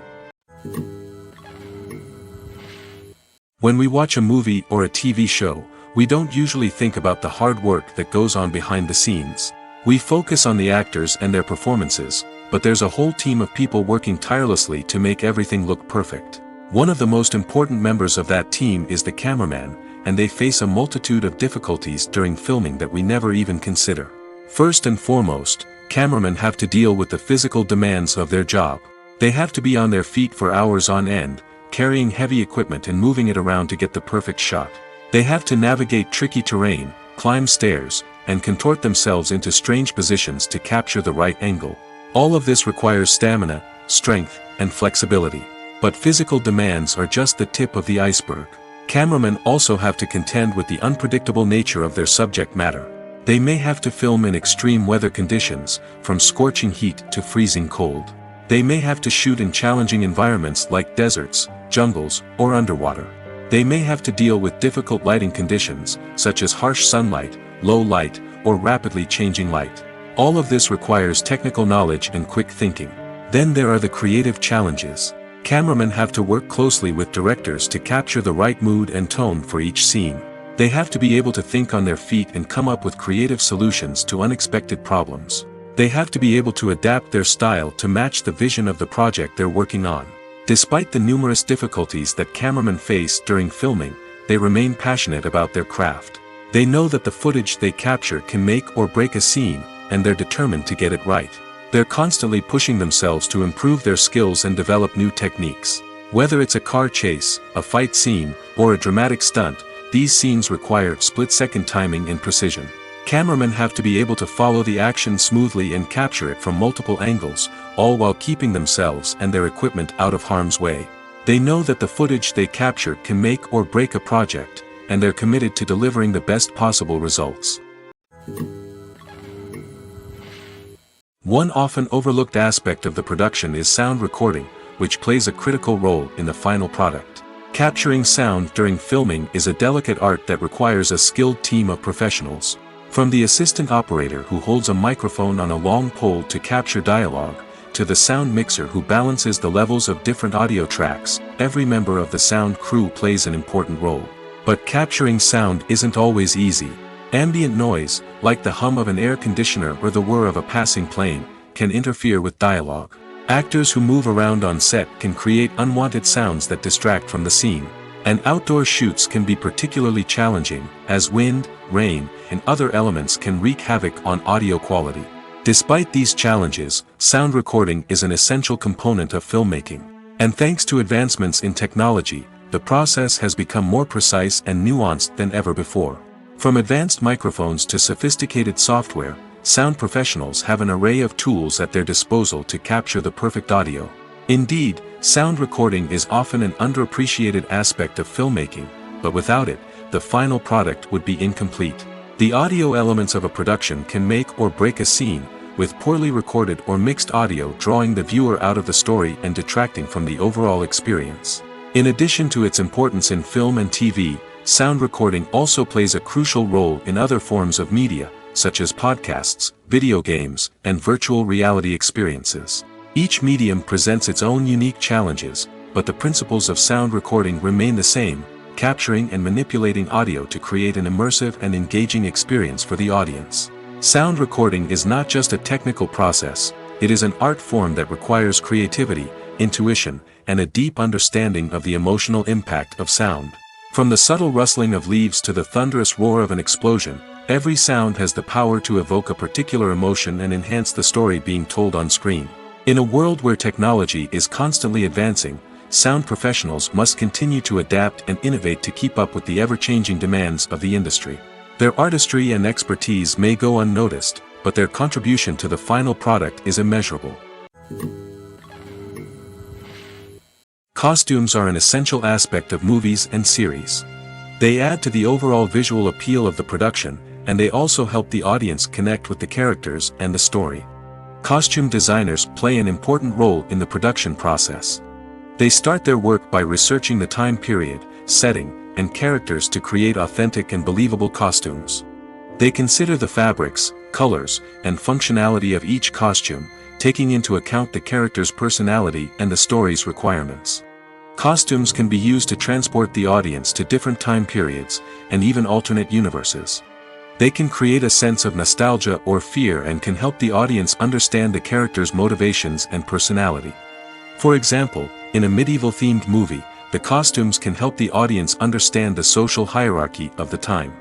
When we watch a movie or a TV show, we don't usually think about the hard work that goes on behind the scenes. We focus on the actors and their performances, but there's a whole team of people working tirelessly to make everything look perfect. One of the most important members of that team is the cameraman, and they face a multitude of difficulties during filming that we never even consider. First and foremost, cameramen have to deal with the physical demands of their job. They have to be on their feet for hours on end, carrying heavy equipment and moving it around to get the perfect shot. They have to navigate tricky terrain, climb stairs, and contort themselves into strange positions to capture the right angle. All of this requires stamina, strength, and flexibility. But physical demands are just the tip of the iceberg. Cameramen also have to contend with the unpredictable nature of their subject matter. They may have to film in extreme weather conditions, from scorching heat to freezing cold. They may have to shoot in challenging environments like deserts, jungles, or underwater. They may have to deal with difficult lighting conditions, such as harsh sunlight, low light, or rapidly changing light. All of this requires technical knowledge and quick thinking. Then there are the creative challenges. Cameramen have to work closely with directors to capture the right mood and tone for each scene. They have to be able to think on their feet and come up with creative solutions to unexpected problems. They have to be able to adapt their style to match the vision of the project they're working on. Despite the numerous difficulties that cameramen face during filming, they remain passionate about their craft. They know that the footage they capture can make or break a scene, and they're determined to get it right. They're constantly pushing themselves to improve their skills and develop new techniques. Whether it's a car chase, a fight scene, or a dramatic stunt, these scenes require split-second timing and precision. Cameramen have to be able to follow the action smoothly and capture it from multiple angles, all while keeping themselves and their equipment out of harm's way. They know that the footage they capture can make or break a project, and they're committed to delivering the best possible results. One often overlooked aspect of the production is sound recording, which plays a critical role in the final product. Capturing sound during filming is a delicate art that requires a skilled team of professionals. From the assistant operator who holds a microphone on a long pole to capture dialogue, to the sound mixer who balances the levels of different audio tracks, every member of the sound crew plays an important role. But capturing sound isn't always easy. Ambient noise, like the hum of an air conditioner or the whir of a passing plane, can interfere with dialogue. Actors who move around on set can create unwanted sounds that distract from the scene. And outdoor shoots can be particularly challenging, as wind, rain, and other elements can wreak havoc on audio quality. Despite these challenges, sound recording is an essential component of filmmaking. And thanks to advancements in technology, the process has become more precise and nuanced than ever before. From advanced microphones to sophisticated software, sound professionals have an array of tools at their disposal to capture the perfect audio. Indeed, sound recording is often an underappreciated aspect of filmmaking, but without it, the final product would be incomplete. The audio elements of a production can make or break a scene, with poorly recorded or mixed audio drawing the viewer out of the story and detracting from the overall experience. In addition to its importance in film and TV, sound recording also plays a crucial role in other forms of media, such as podcasts, video games, and virtual reality experiences. Each medium presents its own unique challenges, but the principles of sound recording remain the same, capturing and manipulating audio to create an immersive and engaging experience for the audience. Sound recording is not just a technical process, it is an art form that requires creativity, intuition, and a deep understanding of the emotional impact of sound. From the subtle rustling of leaves to the thunderous roar of an explosion, every sound has the power to evoke a particular emotion and enhance the story being told on screen. In a world where technology is constantly advancing, sound professionals must continue to adapt and innovate to keep up with the ever-changing demands of the industry. Their artistry and expertise may go unnoticed, but their contribution to the final product is immeasurable. Costumes are an essential aspect of movies and series. They add to the overall visual appeal of the production, and they also help the audience connect with the characters and the story. Costume designers play an important role in the production process. They start their work by researching the time period, setting, and characters to create authentic and believable costumes. They consider the fabrics, colors, and functionality of each costume, taking into account the character's personality and the story's requirements. Costumes can be used to transport the audience to different time periods, and even alternate universes. They can create a sense of nostalgia or fear and can help the audience understand the character's motivations and personality. For example, in a medieval-themed movie, the costumes can help the audience understand the social hierarchy of the time.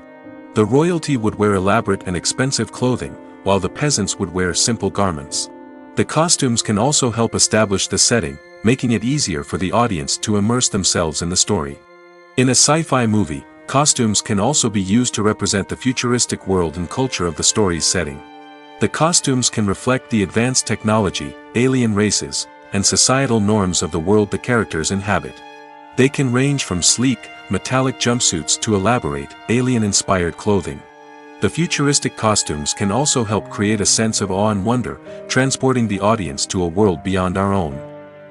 The royalty would wear elaborate and expensive clothing, while the peasants would wear simple garments. The costumes can also help establish the setting, making it easier for the audience to immerse themselves in the story. In a sci-fi movie, costumes can also be used to represent the futuristic world and culture of the story's setting. The costumes can reflect the advanced technology, alien races, and societal norms of the world the characters inhabit. They can range from sleek, metallic jumpsuits to elaborate, alien-inspired clothing. The futuristic costumes can also help create a sense of awe and wonder, transporting the audience to a world beyond our own.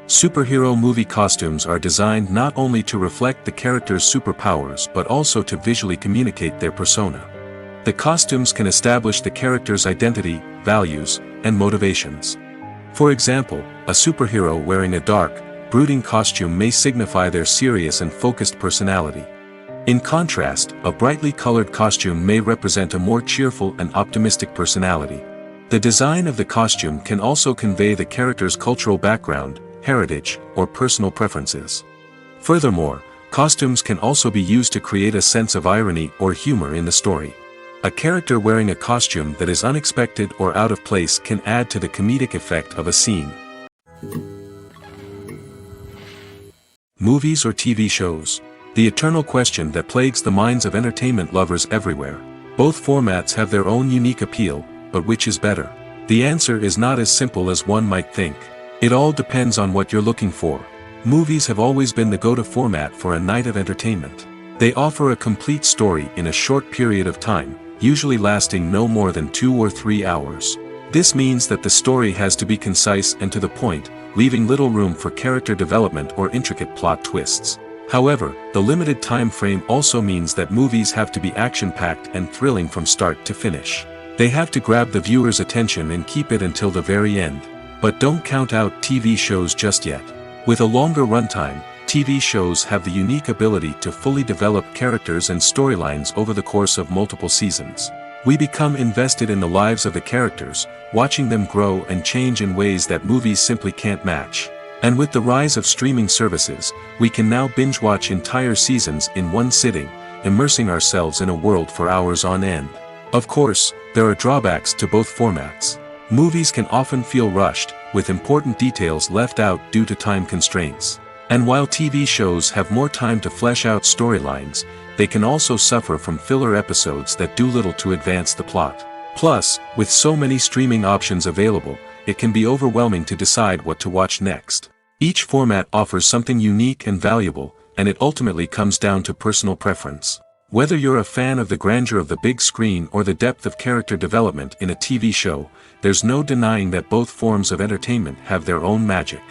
Superhero movie costumes are designed not only to reflect the character's superpowers but also to visually communicate their persona. The costumes can establish the character's identity, values, and motivations. For example, a superhero wearing a dark, brooding costume may signify their serious and focused personality. In contrast, a brightly colored costume may represent a more cheerful and optimistic personality. The design of the costume can also convey the character's cultural background, heritage, or personal preferences. Furthermore, costumes can also be used to create a sense of irony or humor in the story. A character wearing a costume that is unexpected or out of place can add to the comedic effect of a scene. Movies or TV shows? The eternal question that plagues the minds of entertainment lovers everywhere. Both formats have their own unique appeal, but which is better? The answer is not as simple as one might think. It all depends on what you're looking for. Movies have always been the go-to format for a night of entertainment. They offer a complete story in a short period of time, usually lasting no more than 2 or 3 hours. This means that the story has to be concise and to the point, leaving little room for character development or intricate plot twists. However, the limited time frame also means that movies have to be action-packed and thrilling from start to finish. They have to grab the viewer's attention and keep it until the very end. But don't count out TV shows just yet. With a longer runtime, TV shows have the unique ability to fully develop characters and storylines over the course of multiple seasons. We become invested in the lives of the characters, watching them grow and change in ways that movies simply can't match. And with the rise of streaming services, we can now binge-watch entire seasons in one sitting, immersing ourselves in a world for hours on end. Of course, there are drawbacks to both formats. Movies can often feel rushed, with important details left out due to time constraints. And while TV shows have more time to flesh out storylines, they can also suffer from filler episodes that do little to advance the plot. Plus, with so many streaming options available, it can be overwhelming to decide what to watch next. Each format offers something unique and valuable, and it ultimately comes down to personal preference. Whether you're a fan of the grandeur of the big screen or the depth of character development in a TV show, there's no denying that both forms of entertainment have their own magic.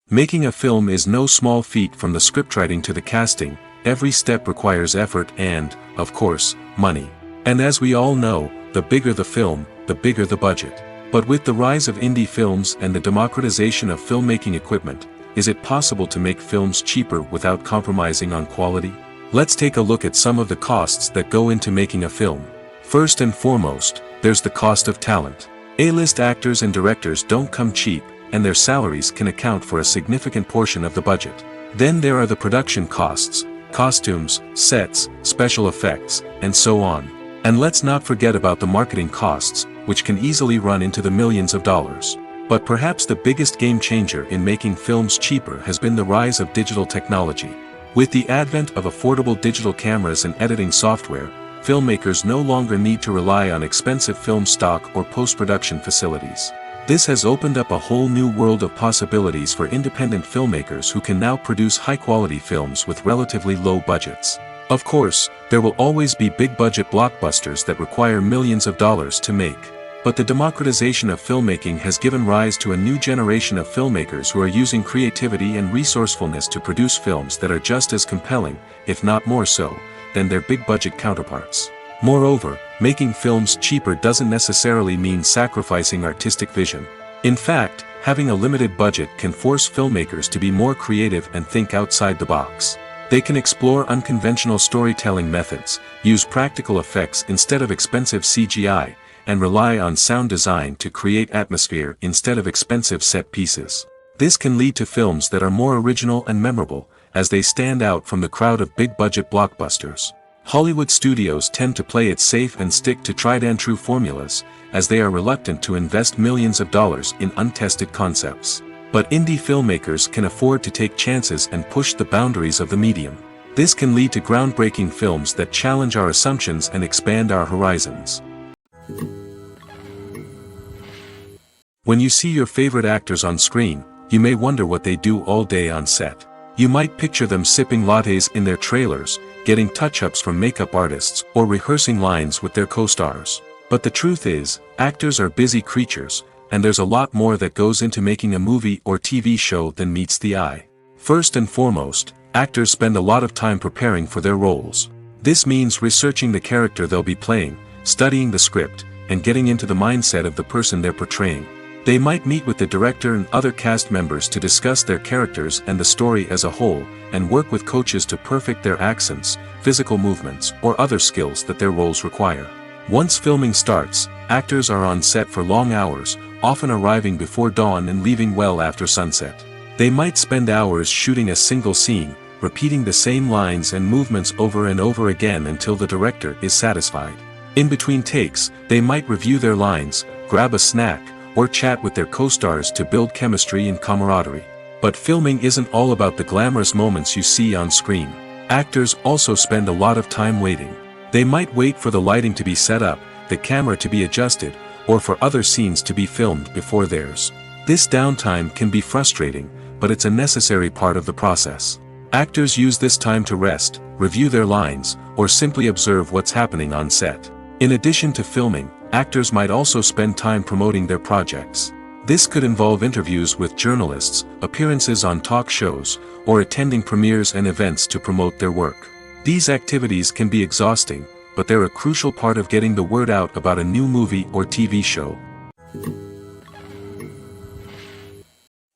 Making a film is no small feat. From the scriptwriting to the casting, every step requires effort and, of course, money. And as we all know, the bigger the film, the bigger the budget. But with the rise of indie films and the democratization of filmmaking equipment, is it possible to make films cheaper without compromising on quality? Let's take a look at some of the costs that go into making a film. First and foremost, there's the cost of talent. A-list actors and directors don't come cheap, and their salaries can account for a significant portion of the budget. Then there are the production costs, costumes, sets, special effects, and so on. And let's not forget about the marketing costs, which can easily run into the millions of dollars. But perhaps the biggest game changer in making films cheaper has been the rise of digital technology. With the advent of affordable digital cameras and editing software, filmmakers no longer need to rely on expensive film stock or post-production facilities. This has opened up a whole new world of possibilities for independent filmmakers who can now produce high-quality films with relatively low budgets. Of course, there will always be big-budget blockbusters that require millions of dollars to make. But the democratization of filmmaking has given rise to a new generation of filmmakers who are using creativity and resourcefulness to produce films that are just as compelling, if not more so, than their big-budget counterparts. Moreover, making films cheaper doesn't necessarily mean sacrificing artistic vision. In fact, having a limited budget can force filmmakers to be more creative and think outside the box. They can explore unconventional storytelling methods, use practical effects instead of expensive CGI, and rely on sound design to create atmosphere instead of expensive set pieces. This can lead to films that are more original and memorable, as they stand out from the crowd of big-budget blockbusters. Hollywood studios tend to play it safe and stick to tried-and-true formulas, as they are reluctant to invest millions of dollars in untested concepts. But indie filmmakers can afford to take chances and push the boundaries of the medium. This can lead to groundbreaking films that challenge our assumptions and expand our horizons. When you see your favorite actors on screen, you may wonder what they do all day on set. You might picture them sipping lattes in their trailers, getting touch-ups from makeup artists, or rehearsing lines with their co-stars. But the truth is, actors are busy creatures, and there's a lot more that goes into making a movie or TV show than meets the eye. First and foremost, actors spend a lot of time preparing for their roles. This means researching the character they'll be playing, studying the script, and getting into the mindset of the person they're portraying. They might meet with the director and other cast members to discuss their characters and the story as a whole, and work with coaches to perfect their accents, physical movements, or other skills that their roles require. Once filming starts, actors are on set for long hours, often arriving before dawn and leaving well after sunset. They might spend hours shooting a single scene, repeating the same lines and movements over and over again until the director is satisfied. In between takes, they might review their lines, grab a snack, or chat with their co-stars to build chemistry and camaraderie. But filming isn't all about the glamorous moments you see on screen. Actors also spend a lot of time waiting. They might wait for the lighting to be set up, the camera to be adjusted, or for other scenes to be filmed before theirs. This downtime can be frustrating, but it's a necessary part of the process. Actors use this time to rest, review their lines, or simply observe what's happening on set. In addition to filming, actors might also spend time promoting their projects. This could involve interviews with journalists, appearances on talk shows, or attending premieres and events to promote their work. These activities can be exhausting, but they're a crucial part of getting the word out about a new movie or TV show.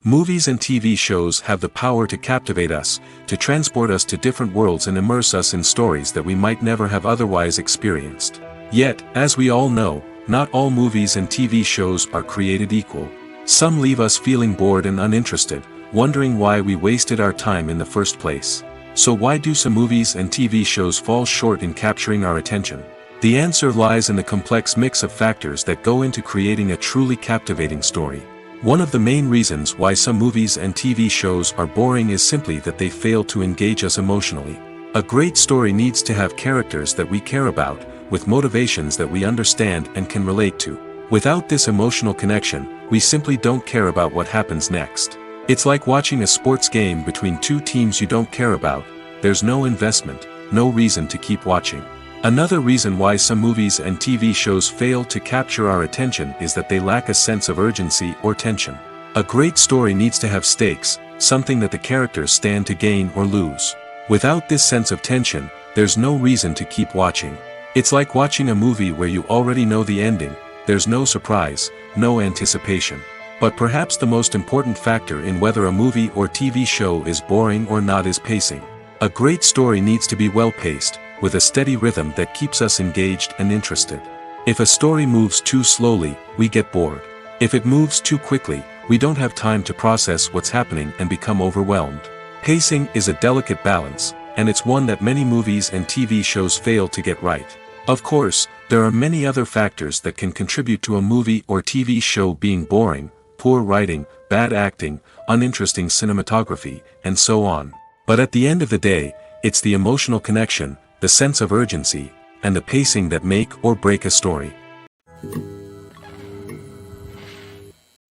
Movies and TV shows have the power to captivate us, to transport us to different worlds and immerse us in stories that we might never have otherwise experienced. Yet, as we all know, not all movies and TV shows are created equal. Some leave us feeling bored and uninterested, wondering why we wasted our time in the first place. So why do some movies and TV shows fall short in capturing our attention? The answer lies in the complex mix of factors that go into creating a truly captivating story. One of the main reasons why some movies and TV shows are boring is simply that they fail to engage us emotionally. A great story needs to have characters that we care about, with motivations that we understand and can relate to. Without this emotional connection, we simply don't care about what happens next. It's like watching a sports game between two teams you don't care about. There's no investment, no reason to keep watching. Another reason why some movies and TV shows fail to capture our attention is that they lack a sense of urgency or tension. A great story needs to have stakes, something that the characters stand to gain or lose. Without this sense of tension, there's no reason to keep watching. It's like watching a movie where you already know the ending. There's no surprise, no anticipation. But perhaps the most important factor in whether a movie or TV show is boring or not is pacing. A great story needs to be well-paced, with a steady rhythm that keeps us engaged and interested. If a story moves too slowly, we get bored. If it moves too quickly, we don't have time to process what's happening and become overwhelmed. Pacing is a delicate balance, and it's one that many movies and TV shows fail to get right. Of course, there are many other factors that can contribute to a movie or TV show being boring: poor writing, bad acting, uninteresting cinematography, and so on. But at the end of the day, it's the emotional connection, the sense of urgency, and the pacing that make or break a story.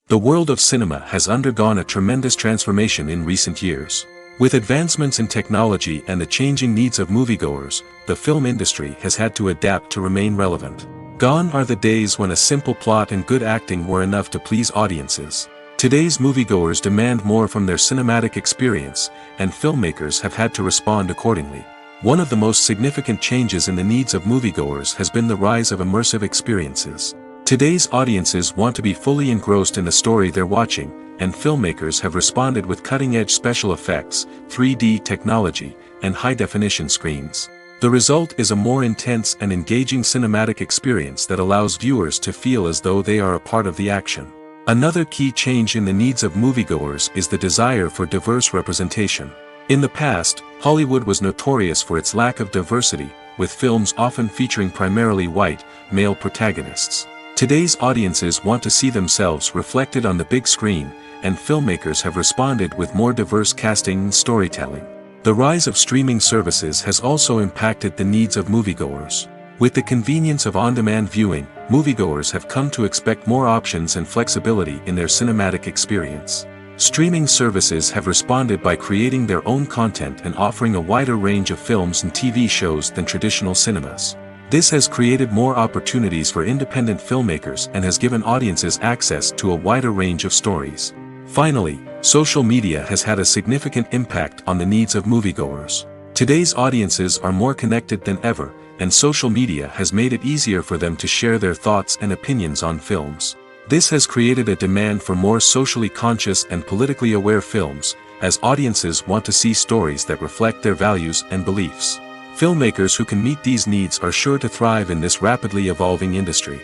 The world of cinema has undergone a tremendous transformation in recent years. With advancements in technology and the changing needs of moviegoers, the film industry has had to adapt to remain relevant. Gone are the days when a simple plot and good acting were enough to please audiences. Today's moviegoers demand more from their cinematic experience, and filmmakers have had to respond accordingly. One of the most significant changes in the needs of moviegoers has been the rise of immersive experiences. Today's audiences want to be fully engrossed in the story they're watching, and filmmakers have responded with cutting-edge special effects, 3D technology, and high-definition screens. The result is a more intense and engaging cinematic experience that allows viewers to feel as though they are a part of the action. Another key change in the needs of moviegoers is the desire for diverse representation. In the past, Hollywood was notorious for its lack of diversity, with films often featuring primarily white, male protagonists. Today's audiences want to see themselves reflected on the big screen, and filmmakers have responded with more diverse casting and storytelling. The rise of streaming services has also impacted the needs of moviegoers. With the convenience of on-demand viewing, moviegoers have come to expect more options and flexibility in their cinematic experience. Streaming services have responded by creating their own content and offering a wider range of films and TV shows than traditional cinemas. This has created more opportunities for independent filmmakers and has given audiences access to a wider range of stories. Finally, social media has had a significant impact on the needs of moviegoers. Today's audiences are more connected than ever, and social media has made it easier for them to share their thoughts and opinions on films. This has created a demand for more socially conscious and politically aware films, as audiences want to see stories that reflect their values and beliefs. Filmmakers who can meet these needs are sure to thrive in this rapidly evolving industry.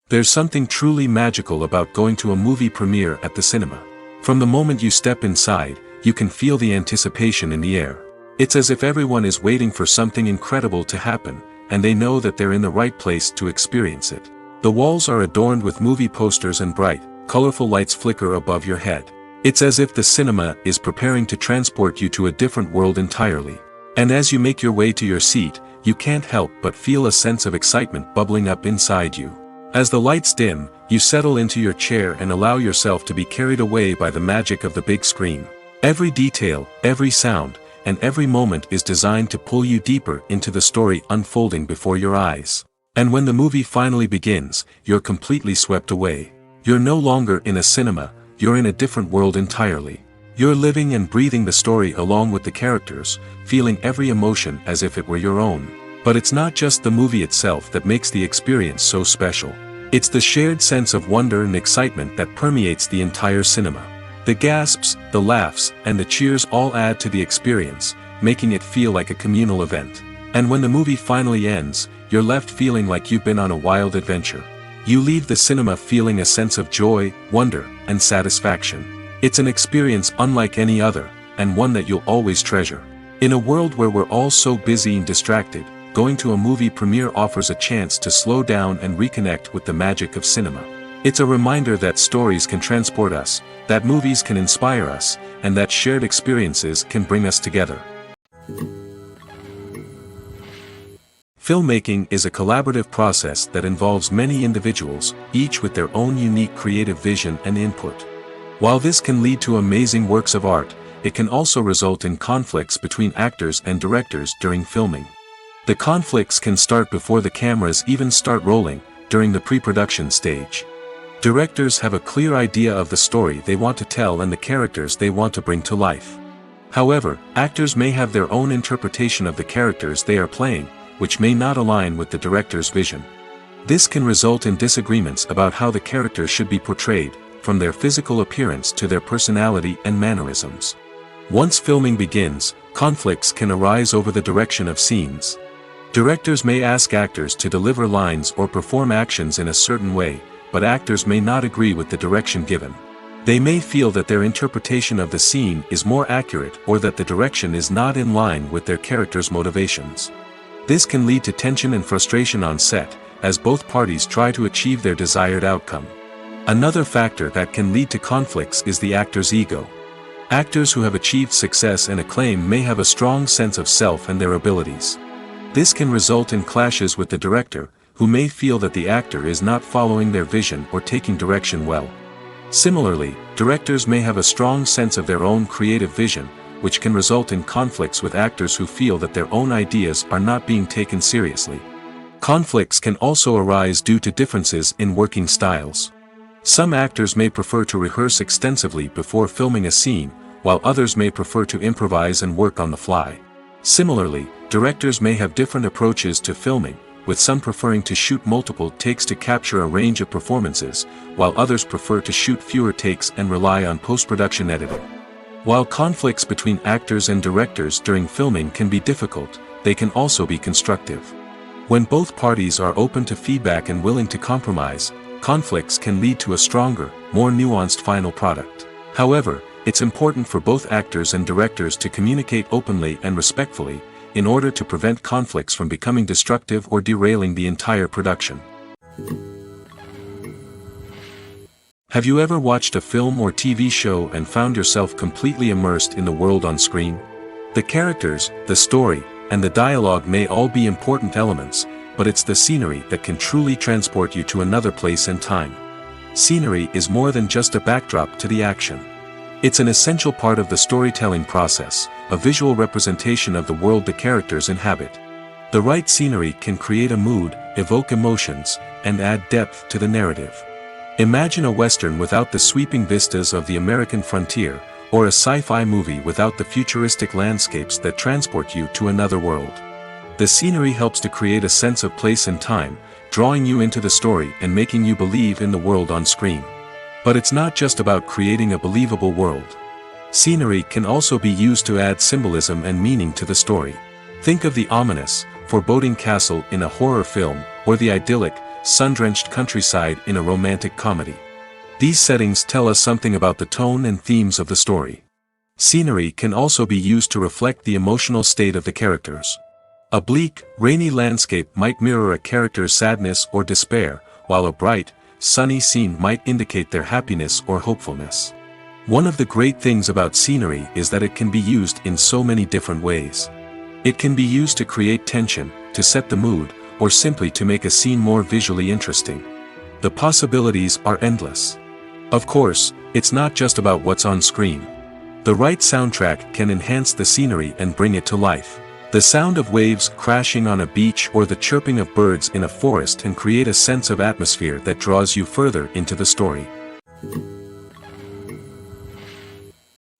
There's something truly magical about going to a movie premiere at the cinema. From the moment you step inside, you can feel the anticipation in the air. It's as if everyone is waiting for something incredible to happen, and they know that they're in the right place to experience it. The walls are adorned with movie posters and bright, colorful lights flicker above your head. It's as if the cinema is preparing to transport you to a different world entirely. And as you make your way to your seat, you can't help but feel a sense of excitement bubbling up inside you. As the lights dim, you settle into your chair and allow yourself to be carried away by the magic of the big screen. Every detail, every sound, and every moment is designed to pull you deeper into the story unfolding before your eyes. And when the movie finally begins, you're completely swept away. You're no longer in a cinema, you're in a different world entirely. You're living and breathing the story along with the characters, feeling every emotion as if it were your own. But it's not just the movie itself that makes the experience so special. It's the shared sense of wonder and excitement that permeates the entire cinema. The gasps, the laughs, and the cheers all add to the experience, making it feel like a communal event. And when the movie finally ends, you're left feeling like you've been on a wild adventure. You leave the cinema feeling a sense of joy, wonder, and satisfaction. It's an experience unlike any other, and one that you'll always treasure. In a world where we're all so busy and distracted, going to a movie premiere offers a chance to slow down and reconnect with the magic of cinema. It's a reminder that stories can transport us, that movies can inspire us, and that shared experiences can bring us together. Filmmaking is a collaborative process that involves many individuals, each with their own unique creative vision and input. While this can lead to amazing works of art, it can also result in conflicts between actors and directors during filming. The conflicts can start before the cameras even start rolling, during the pre-production stage. Directors have a clear idea of the story they want to tell and the characters they want to bring to life. However, actors may have their own interpretation of the characters they are playing, which may not align with the director's vision. This can result in disagreements about how the characters should be portrayed, from their physical appearance to their personality and mannerisms. Once filming begins, conflicts can arise over the direction of scenes. Directors may ask actors to deliver lines or perform actions in a certain way, but actors may not agree with the direction given. They may feel that their interpretation of the scene is more accurate or that the direction is not in line with their character's motivations. This can lead to tension and frustration on set, as both parties try to achieve their desired outcome. Another factor that can lead to conflicts is the actor's ego. Actors who have achieved success and acclaim may have a strong sense of self and their abilities. This can result in clashes with the director, who may feel that the actor is not following their vision or taking direction well. Similarly, directors may have a strong sense of their own creative vision, which can result in conflicts with actors who feel that their own ideas are not being taken seriously. Conflicts can also arise due to differences in working styles. Some actors may prefer to rehearse extensively before filming a scene, while others may prefer to improvise and work on the fly. Similarly, directors may have different approaches to filming, with some preferring to shoot multiple takes to capture a range of performances, while others prefer to shoot fewer takes and rely on post-production editing. While conflicts between actors and directors during filming can be difficult, they can also be constructive. When both parties are open to feedback and willing to compromise, conflicts can lead to a stronger, more nuanced final product. However, it's important for both actors and directors to communicate openly and respectfully, in order to prevent conflicts from becoming destructive or derailing the entire production. Have you ever watched a film or TV show and found yourself completely immersed in the world on screen? The characters, the story, and the dialogue may all be important elements, but it's the scenery that can truly transport you to another place and time. Scenery is more than just a backdrop to the action. It's an essential part of the storytelling process, a visual representation of the world the characters inhabit. The right scenery can create a mood, evoke emotions, and add depth to the narrative. Imagine a Western without the sweeping vistas of the American frontier, or a sci-fi movie without the futuristic landscapes that transport you to another world. The scenery helps to create a sense of place and time, drawing you into the story and making you believe in the world on screen. But it's not just about creating a believable world. Scenery can also be used to add symbolism and meaning to the story. Think of the ominous, foreboding castle in a horror film, or the idyllic, sun-drenched countryside in a romantic comedy. These settings tell us something about the tone and themes of the story. Scenery can also be used to reflect the emotional state of the characters. A bleak, rainy landscape might mirror a character's sadness or despair, while a bright, sunny scene might indicate their happiness or hopefulness. One of the great things about scenery is that it can be used in so many different ways. It can be used to create tension, to set the mood, or simply to make a scene more visually interesting. The possibilities are endless. Of course, it's not just about what's on screen. The right soundtrack can enhance the scenery and bring it to life. The sound of waves crashing on a beach or the chirping of birds in a forest can create a sense of atmosphere that draws you further into the story.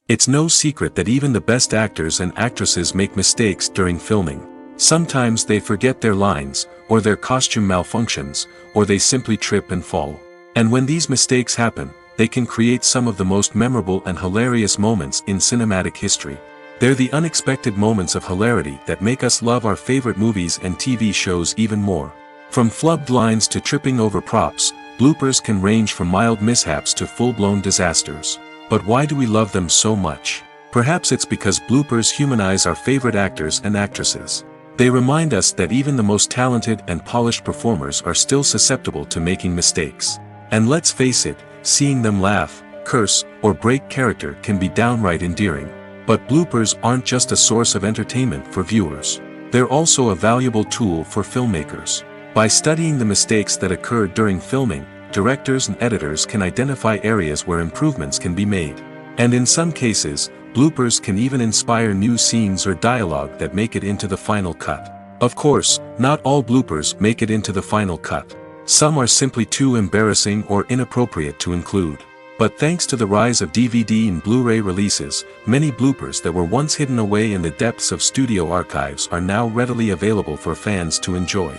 It's no secret that even the best actors and actresses make mistakes during filming. Sometimes they forget their lines, or their costume malfunctions, or they simply trip and fall. And when these mistakes happen, they can create some of the most memorable and hilarious moments in cinematic history. They're the unexpected moments of hilarity that make us love our favorite movies and TV shows even more. From flubbed lines to tripping over props, bloopers can range from mild mishaps to full-blown disasters. But why do we love them so much? Perhaps it's because bloopers humanize our favorite actors and actresses. They remind us that even the most talented and polished performers are still susceptible to making mistakes. And let's face it, seeing them laugh, curse, or break character can be downright endearing. But bloopers aren't just a source of entertainment for viewers. They're also a valuable tool for filmmakers. By studying the mistakes that occurred during filming, directors and editors can identify areas where improvements can be made. And in some cases, bloopers can even inspire new scenes or dialogue that make it into the final cut. Of course, not all bloopers make it into the final cut. Some are simply too embarrassing or inappropriate to include. But thanks to the rise of DVD and Blu-ray releases, many bloopers that were once hidden away in the depths of studio archives are now readily available for fans to enjoy.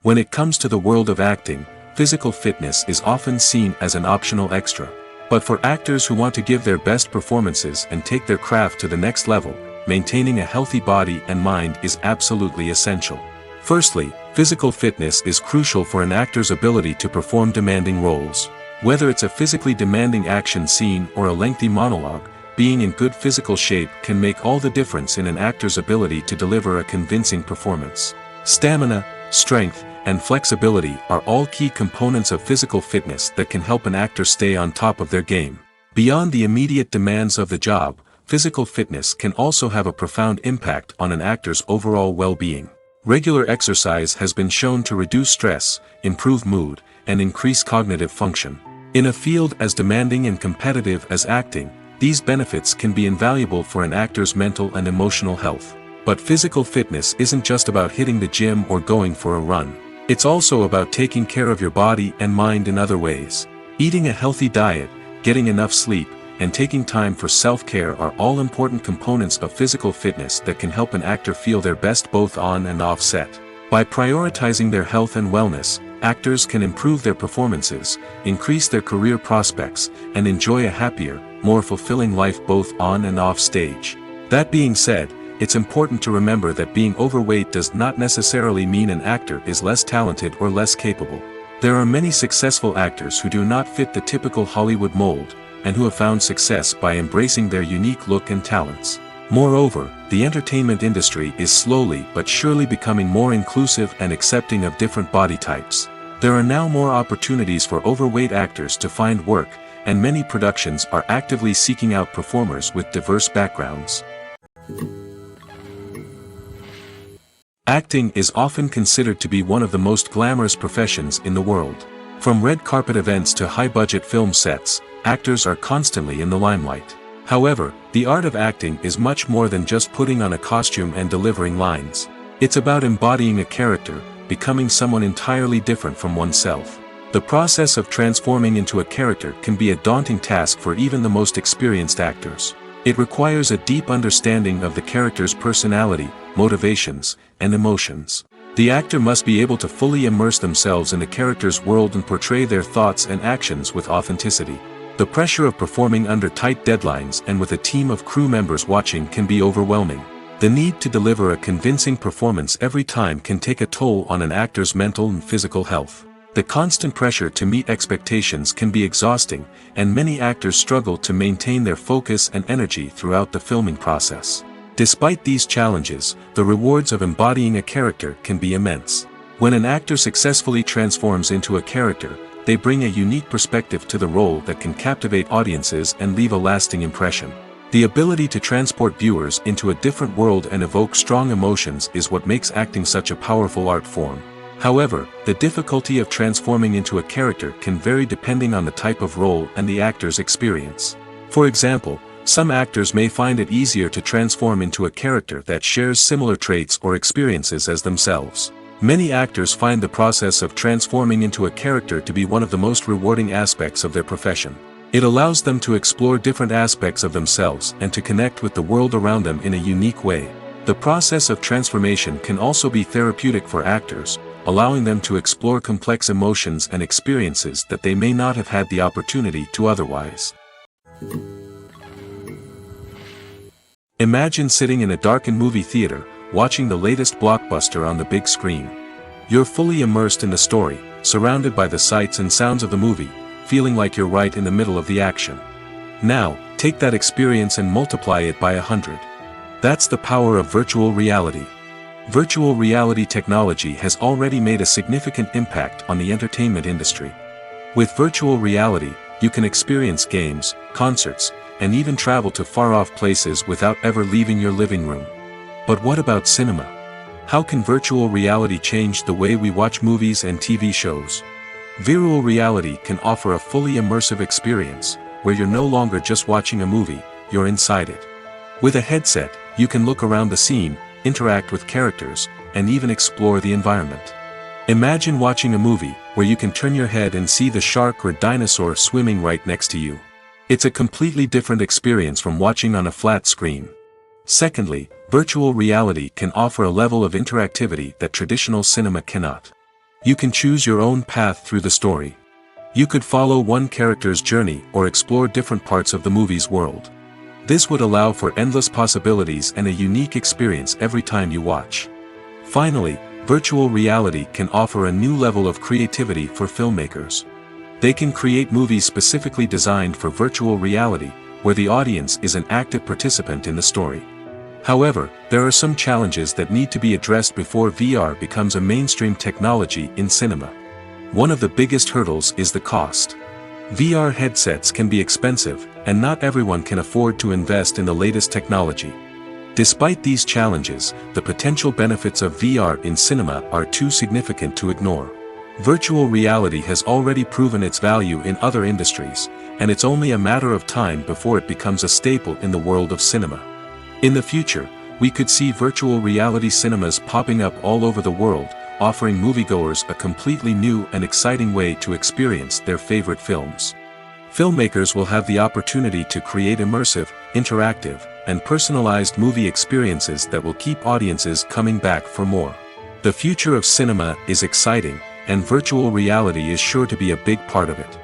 When it comes to the world of acting, physical fitness is often seen as an optional extra. But for actors who want to give their best performances and take their craft to the next level, maintaining a healthy body and mind is absolutely essential. Firstly, physical fitness is crucial for an actor's ability to perform demanding roles. Whether it's a physically demanding action scene or a lengthy monologue, being in good physical shape can make all the difference in an actor's ability to deliver a convincing performance. Stamina, strength, and flexibility are all key components of physical fitness that can help an actor stay on top of their game. Beyond the immediate demands of the job, physical fitness can also have a profound impact on an actor's overall well-being. Regular exercise has been shown to reduce stress, improve mood, and increase cognitive function. In a field as demanding and competitive as acting, these benefits can be invaluable for an actor's mental and emotional health. But physical fitness isn't just about hitting the gym or going for a run. It's also about taking care of your body and mind in other ways. Eating a healthy diet, getting enough sleep, and taking time for self-care are all important components of physical fitness that can help an actor feel their best both on and off set. By prioritizing their health and wellness, actors can improve their performances, increase their career prospects, and enjoy a happier, more fulfilling life both on and off stage. That being said, it's important to remember that being overweight does not necessarily mean an actor is less talented or less capable. There are many successful actors who do not fit the typical Hollywood mold, and who have found success by embracing their unique look and talents. Moreover, the entertainment industry is slowly but surely becoming more inclusive and accepting of different body types. There are now more opportunities for overweight actors to find work, and many productions are actively seeking out performers with diverse backgrounds. Acting is often considered to be one of the most glamorous professions in the world. From red carpet events to high-budget film sets, actors are constantly in the limelight. However, the art of acting is much more than just putting on a costume and delivering lines. It's about embodying a character, becoming someone entirely different from oneself. The process of transforming into a character can be a daunting task for even the most experienced actors. It requires a deep understanding of the character's personality, motivations, and emotions. The actor must be able to fully immerse themselves in the character's world and portray their thoughts and actions with authenticity. The pressure of performing under tight deadlines and with a team of crew members watching can be overwhelming. The need to deliver a convincing performance every time can take a toll on an actor's mental and physical health. The constant pressure to meet expectations can be exhausting, and many actors struggle to maintain their focus and energy throughout the filming process. Despite these challenges, the rewards of embodying a character can be immense. When an actor successfully transforms into a character, they bring a unique perspective to the role that can captivate audiences and leave a lasting impression. The ability to transport viewers into a different world and evoke strong emotions is what makes acting such a powerful art form. However, the difficulty of transforming into a character can vary depending on the type of role and the actor's experience. For example, some actors may find it easier to transform into a character that shares similar traits or experiences as themselves. Many actors find the process of transforming into a character to be one of the most rewarding aspects of their profession. It allows them to explore different aspects of themselves and to connect with the world around them in a unique way. The process of transformation can also be therapeutic for actors, allowing them to explore complex emotions and experiences that they may not have had the opportunity to otherwise. Imagine sitting in a darkened movie theater, watching the latest blockbuster on the big screen. You're fully immersed in the story, surrounded by the sights and sounds of the movie, feeling like you're right in the middle of the action. Now, take that experience and multiply it by 100. That's the power of virtual reality. Virtual reality technology has already made a significant impact on the entertainment industry. With virtual reality, you can experience games, concerts, and even travel to far-off places without ever leaving your living room. But what about cinema? How can virtual reality change the way we watch movies and TV shows? Virtual reality can offer a fully immersive experience, where you're no longer just watching a movie, you're inside it. With a headset, you can look around the scene, interact with characters, and even explore the environment. Imagine watching a movie where you can turn your head and see the shark or dinosaur swimming right next to you. It's a completely different experience from watching on a flat screen. Secondly, virtual reality can offer a level of interactivity that traditional cinema cannot. You can choose your own path through the story. You could follow one character's journey or explore different parts of the movie's world. This would allow for endless possibilities and a unique experience every time you watch. Finally, virtual reality can offer a new level of creativity for filmmakers. They can create movies specifically designed for virtual reality, where the audience is an active participant in the story. However, there are some challenges that need to be addressed before VR becomes a mainstream technology in cinema. One of the biggest hurdles is the cost. VR headsets can be expensive, and not everyone can afford to invest in the latest technology. Despite these challenges, the potential benefits of VR in cinema are too significant to ignore. Virtual reality has already proven its value in other industries, and it's only a matter of time before it becomes a staple in the world of cinema. In the future, we could see virtual reality cinemas popping up all over the world, offering moviegoers a completely new and exciting way to experience their favorite films. Filmmakers will have the opportunity to create immersive, interactive, and personalized movie experiences that will keep audiences coming back for more. The future of cinema is exciting, and virtual reality is sure to be a big part of it.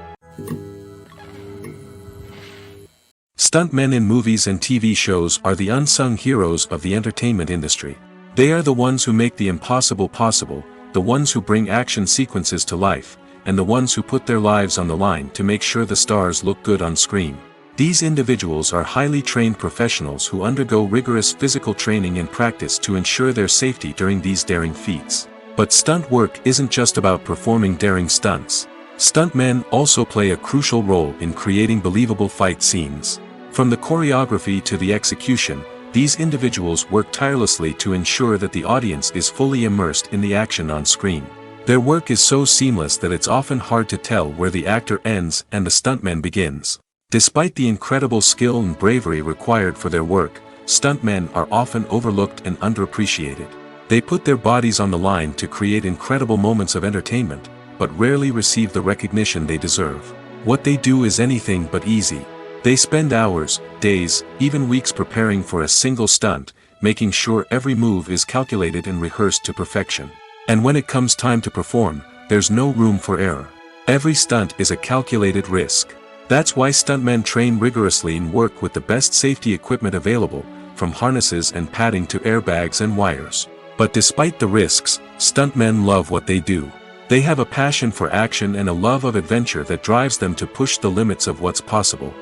Stuntmen in movies and TV shows are the unsung heroes of the entertainment industry. They are the ones who make the impossible possible, the ones who bring action sequences to life, and the ones who put their lives on the line to make sure the stars look good on screen. These individuals are highly trained professionals who undergo rigorous physical training and practice to ensure their safety during these daring feats. But stunt work isn't just about performing daring stunts. Stuntmen also play a crucial role in creating believable fight scenes. From the choreography to the execution, these individuals work tirelessly to ensure that the audience is fully immersed in the action on screen. Their work is so seamless that it's often hard to tell where the actor ends and the stuntman begins. Despite the incredible skill and bravery required for their work, stuntmen are often overlooked and underappreciated. They put their bodies on the line to create incredible moments of entertainment, but rarely receive the recognition they deserve. What they do is anything but easy. They spend hours, days, even weeks preparing for a single stunt, making sure every move is calculated and rehearsed to perfection. And when it comes time to perform, there's no room for error. Every stunt is a calculated risk. That's why stuntmen train rigorously and work with the best safety equipment available, from harnesses and padding to airbags and wires. But despite the risks, stuntmen love what they do. They have a passion for action and a love of adventure that drives them to push the limits of what's possible.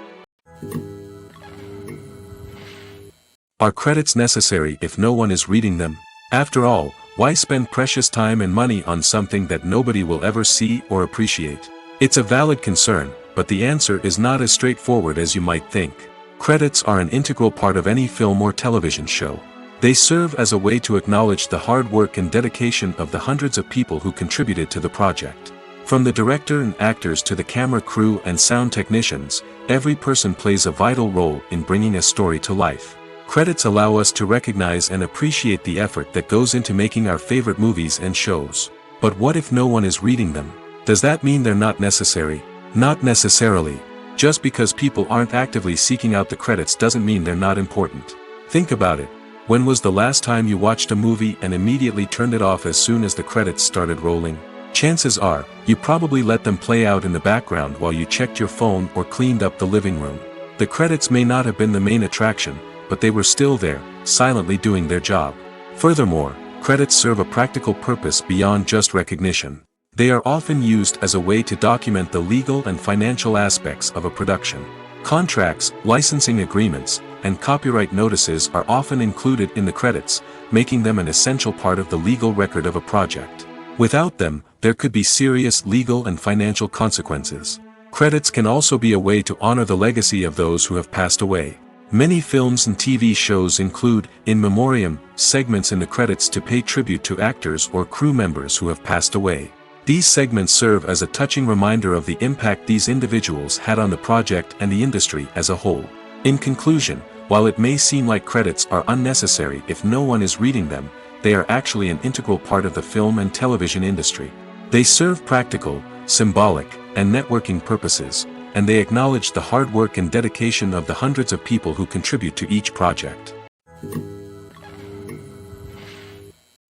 Are credits necessary if no one is reading them? After all, why spend precious time and money on something that nobody will ever see or appreciate? It's a valid concern, but the answer is not as straightforward as you might think. Credits are an integral part of any film or television show. They serve as a way to acknowledge the hard work and dedication of the hundreds of people who contributed to the project. From the director and actors to the camera crew and sound technicians, every person plays a vital role in bringing a story to life. Credits allow us to recognize and appreciate the effort that goes into making our favorite movies and shows. But what if no one is reading them? Does that mean they're not necessary? Not necessarily. Just because people aren't actively seeking out the credits doesn't mean they're not important. Think about it. When was the last time you watched a movie and immediately turned it off as soon as the credits started rolling? Chances are, you probably let them play out in the background while you checked your phone or cleaned up the living room. The credits may not have been the main attraction, but they were still there, silently doing their job. Furthermore, credits serve a practical purpose beyond just recognition. They are often used as a way to document the legal and financial aspects of a production. Contracts, licensing agreements, and copyright notices are often included in the credits, making them an essential part of the legal record of a project. Without them, there could be serious legal and financial consequences. Credits can also be a way to honor the legacy of those who have passed away. Many films and TV shows include, in memoriam, segments in the credits to pay tribute to actors or crew members who have passed away. These segments serve as a touching reminder of the impact these individuals had on the project and the industry as a whole. In conclusion, while it may seem like credits are unnecessary if no one is reading them, they are actually an integral part of the film and television industry. They serve practical, symbolic, and networking purposes, and they acknowledge the hard work and dedication of the hundreds of people who contribute to each project.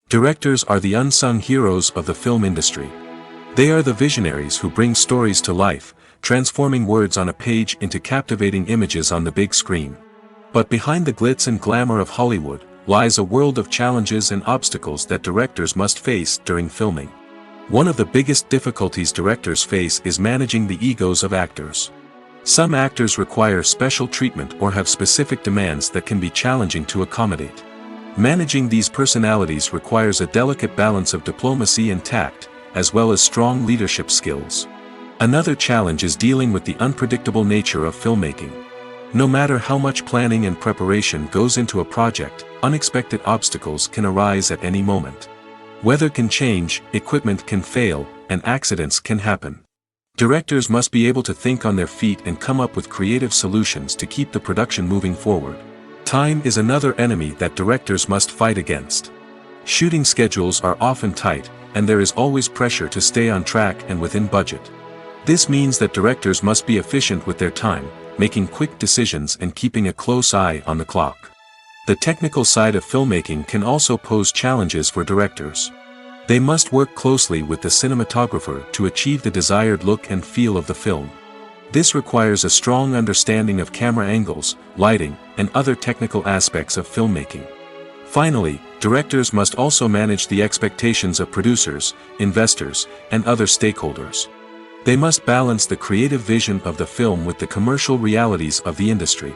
Directors are the unsung heroes of the film industry. They are the visionaries who bring stories to life, transforming words on a page into captivating images on the big screen. But behind the glitz and glamour of Hollywood, lies a world of challenges and obstacles that directors must face during filming. One of the biggest difficulties directors face is managing the egos of actors. Some actors require special treatment or have specific demands that can be challenging to accommodate. Managing these personalities requires a delicate balance of diplomacy and tact, as well as strong leadership skills. Another challenge is dealing with the unpredictable nature of filmmaking. No matter how much planning and preparation goes into a project, unexpected obstacles can arise at any moment. Weather can change, equipment can fail, and accidents can happen. Directors must be able to think on their feet and come up with creative solutions to keep the production moving forward. Time is another enemy that directors must fight against. Shooting schedules are often tight, and there is always pressure to stay on track and within budget. This means that directors must be efficient with their time, making quick decisions and keeping a close eye on the clock. The technical side of filmmaking can also pose challenges for directors. They must work closely with the cinematographer to achieve the desired look and feel of the film. This requires a strong understanding of camera angles, lighting, and other technical aspects of filmmaking. Finally, directors must also manage the expectations of producers, investors, and other stakeholders. They must balance the creative vision of the film with the commercial realities of the industry.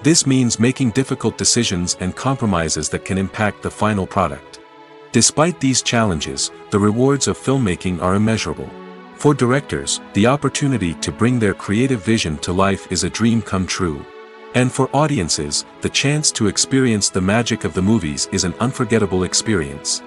This means making difficult decisions and compromises that can impact the final product. Despite these challenges, the rewards of filmmaking are immeasurable. For directors, the opportunity to bring their creative vision to life is a dream come true. And for audiences, the chance to experience the magic of the movies is an unforgettable experience.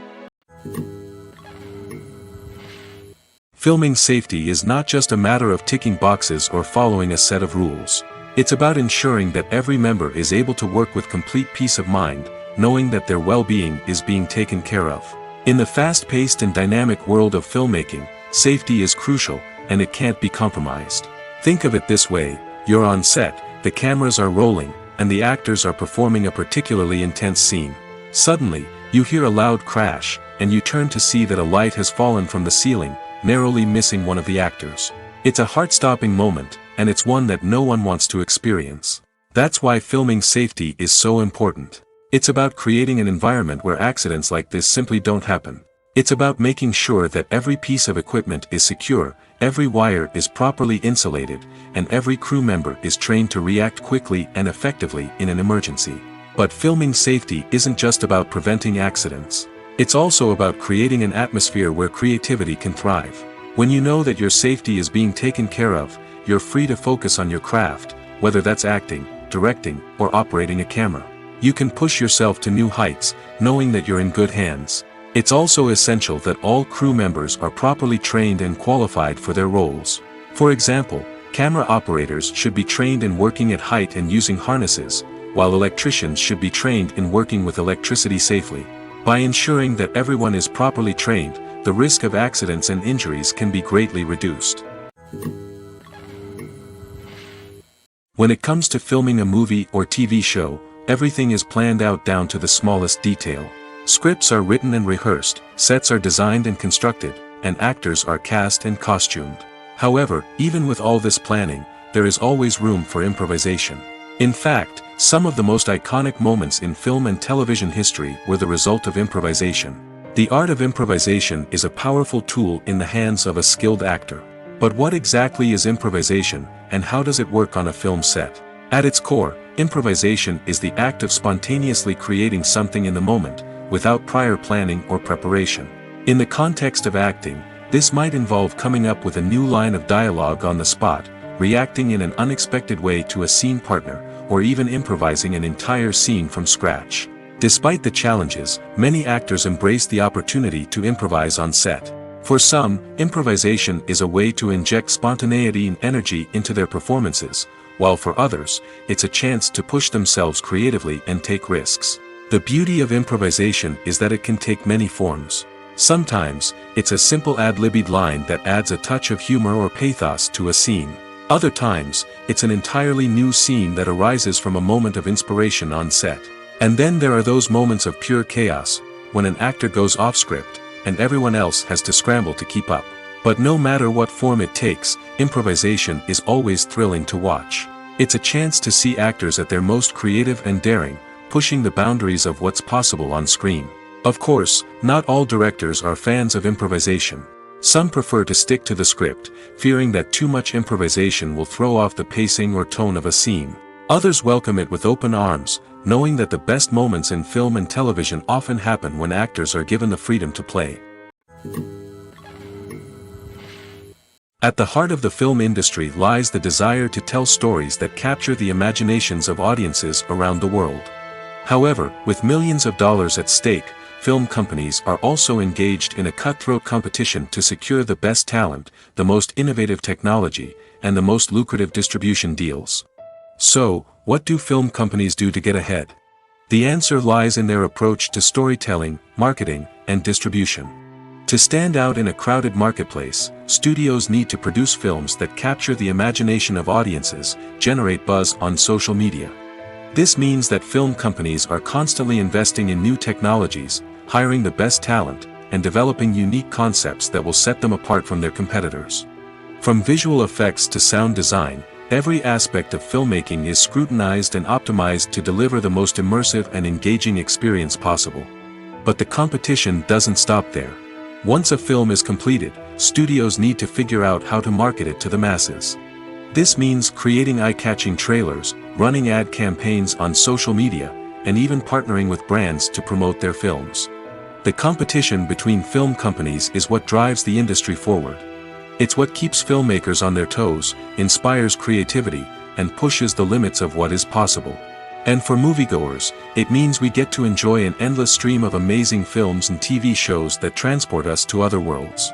Filming safety is not just a matter of ticking boxes or following a set of rules. It's about ensuring that every member is able to work with complete peace of mind, knowing that their well-being is being taken care of. In the fast-paced and dynamic world of filmmaking, safety is crucial, and it can't be compromised. Think of it this way: you're on set, the cameras are rolling, and the actors are performing a particularly intense scene. Suddenly, you hear a loud crash, and you turn to see that a light has fallen from the ceiling, narrowly missing one of the actors. It's a heart-stopping moment, and it's one that no one wants to experience. That's why filming safety is so important. It's about creating an environment where accidents like this simply don't happen. It's about making sure that every piece of equipment is secure, every wire is properly insulated, and every crew member is trained to react quickly and effectively in an emergency. But filming safety isn't just about preventing accidents. It's also about creating an atmosphere where creativity can thrive. When you know that your safety is being taken care of, you're free to focus on your craft, whether that's acting, directing, or operating a camera. You can push yourself to new heights, knowing that you're in good hands. It's also essential that all crew members are properly trained and qualified for their roles. For example, camera operators should be trained in working at height and using harnesses, while electricians should be trained in working with electricity safely. By ensuring that everyone is properly trained, the risk of accidents and injuries can be greatly reduced. When it comes to filming a movie or TV show, everything is planned out down to the smallest detail. Scripts are written and rehearsed, sets are designed and constructed, and actors are cast and costumed. However, even with all this planning, there is always room for improvisation. In fact, some of the most iconic moments in film and television history were the result of improvisation. The art of improvisation is a powerful tool in the hands of a skilled actor. But what exactly is improvisation, and how does it work on a film set? At its core, improvisation is the act of spontaneously creating something in the moment, without prior planning or preparation. In the context of acting, this might involve coming up with a new line of dialogue on the spot, reacting in an unexpected way to a scene partner, or even improvising an entire scene from scratch. Despite the challenges, many actors embrace the opportunity to improvise on set. For some, improvisation is a way to inject spontaneity and energy into their performances, while for others, it's a chance to push themselves creatively and take risks. The beauty of improvisation is that it can take many forms. Sometimes, it's a simple ad-libbed line that adds a touch of humor or pathos to a scene. Other times, it's an entirely new scene that arises from a moment of inspiration on set. And then there are those moments of pure chaos, when an actor goes off script, and everyone else has to scramble to keep up. But no matter what form it takes, improvisation is always thrilling to watch. It's a chance to see actors at their most creative and daring, pushing the boundaries of what's possible on screen. Of course, not all directors are fans of improvisation. Some prefer to stick to the script, fearing that too much improvisation will throw off the pacing or tone of a scene. Others welcome it with open arms, knowing that the best moments in film and television often happen when actors are given the freedom to play. At the heart of the film industry lies the desire to tell stories that capture the imaginations of audiences around the world. However, with millions of dollars at stake, film companies are also engaged in a cutthroat competition to secure the best talent, the most innovative technology, and the most lucrative distribution deals. So, what do film companies do to get ahead? The answer lies in their approach to storytelling, marketing, and distribution. To stand out in a crowded marketplace, studios need to produce films that capture the imagination of audiences, generate buzz on social media. This means that film companies are constantly investing in new technologies, hiring the best talent, and developing unique concepts that will set them apart from their competitors. From visual effects to sound design, every aspect of filmmaking is scrutinized and optimized to deliver the most immersive and engaging experience possible. But the competition doesn't stop there. Once a film is completed, studios need to figure out how to market it to the masses. This means creating eye-catching trailers, running ad campaigns on social media, and even partnering with brands to promote their films. The competition between film companies is what drives the industry forward. It's what keeps filmmakers on their toes, inspires creativity, and pushes the limits of what is possible. And for moviegoers, it means we get to enjoy an endless stream of amazing films and TV shows that transport us to other worlds.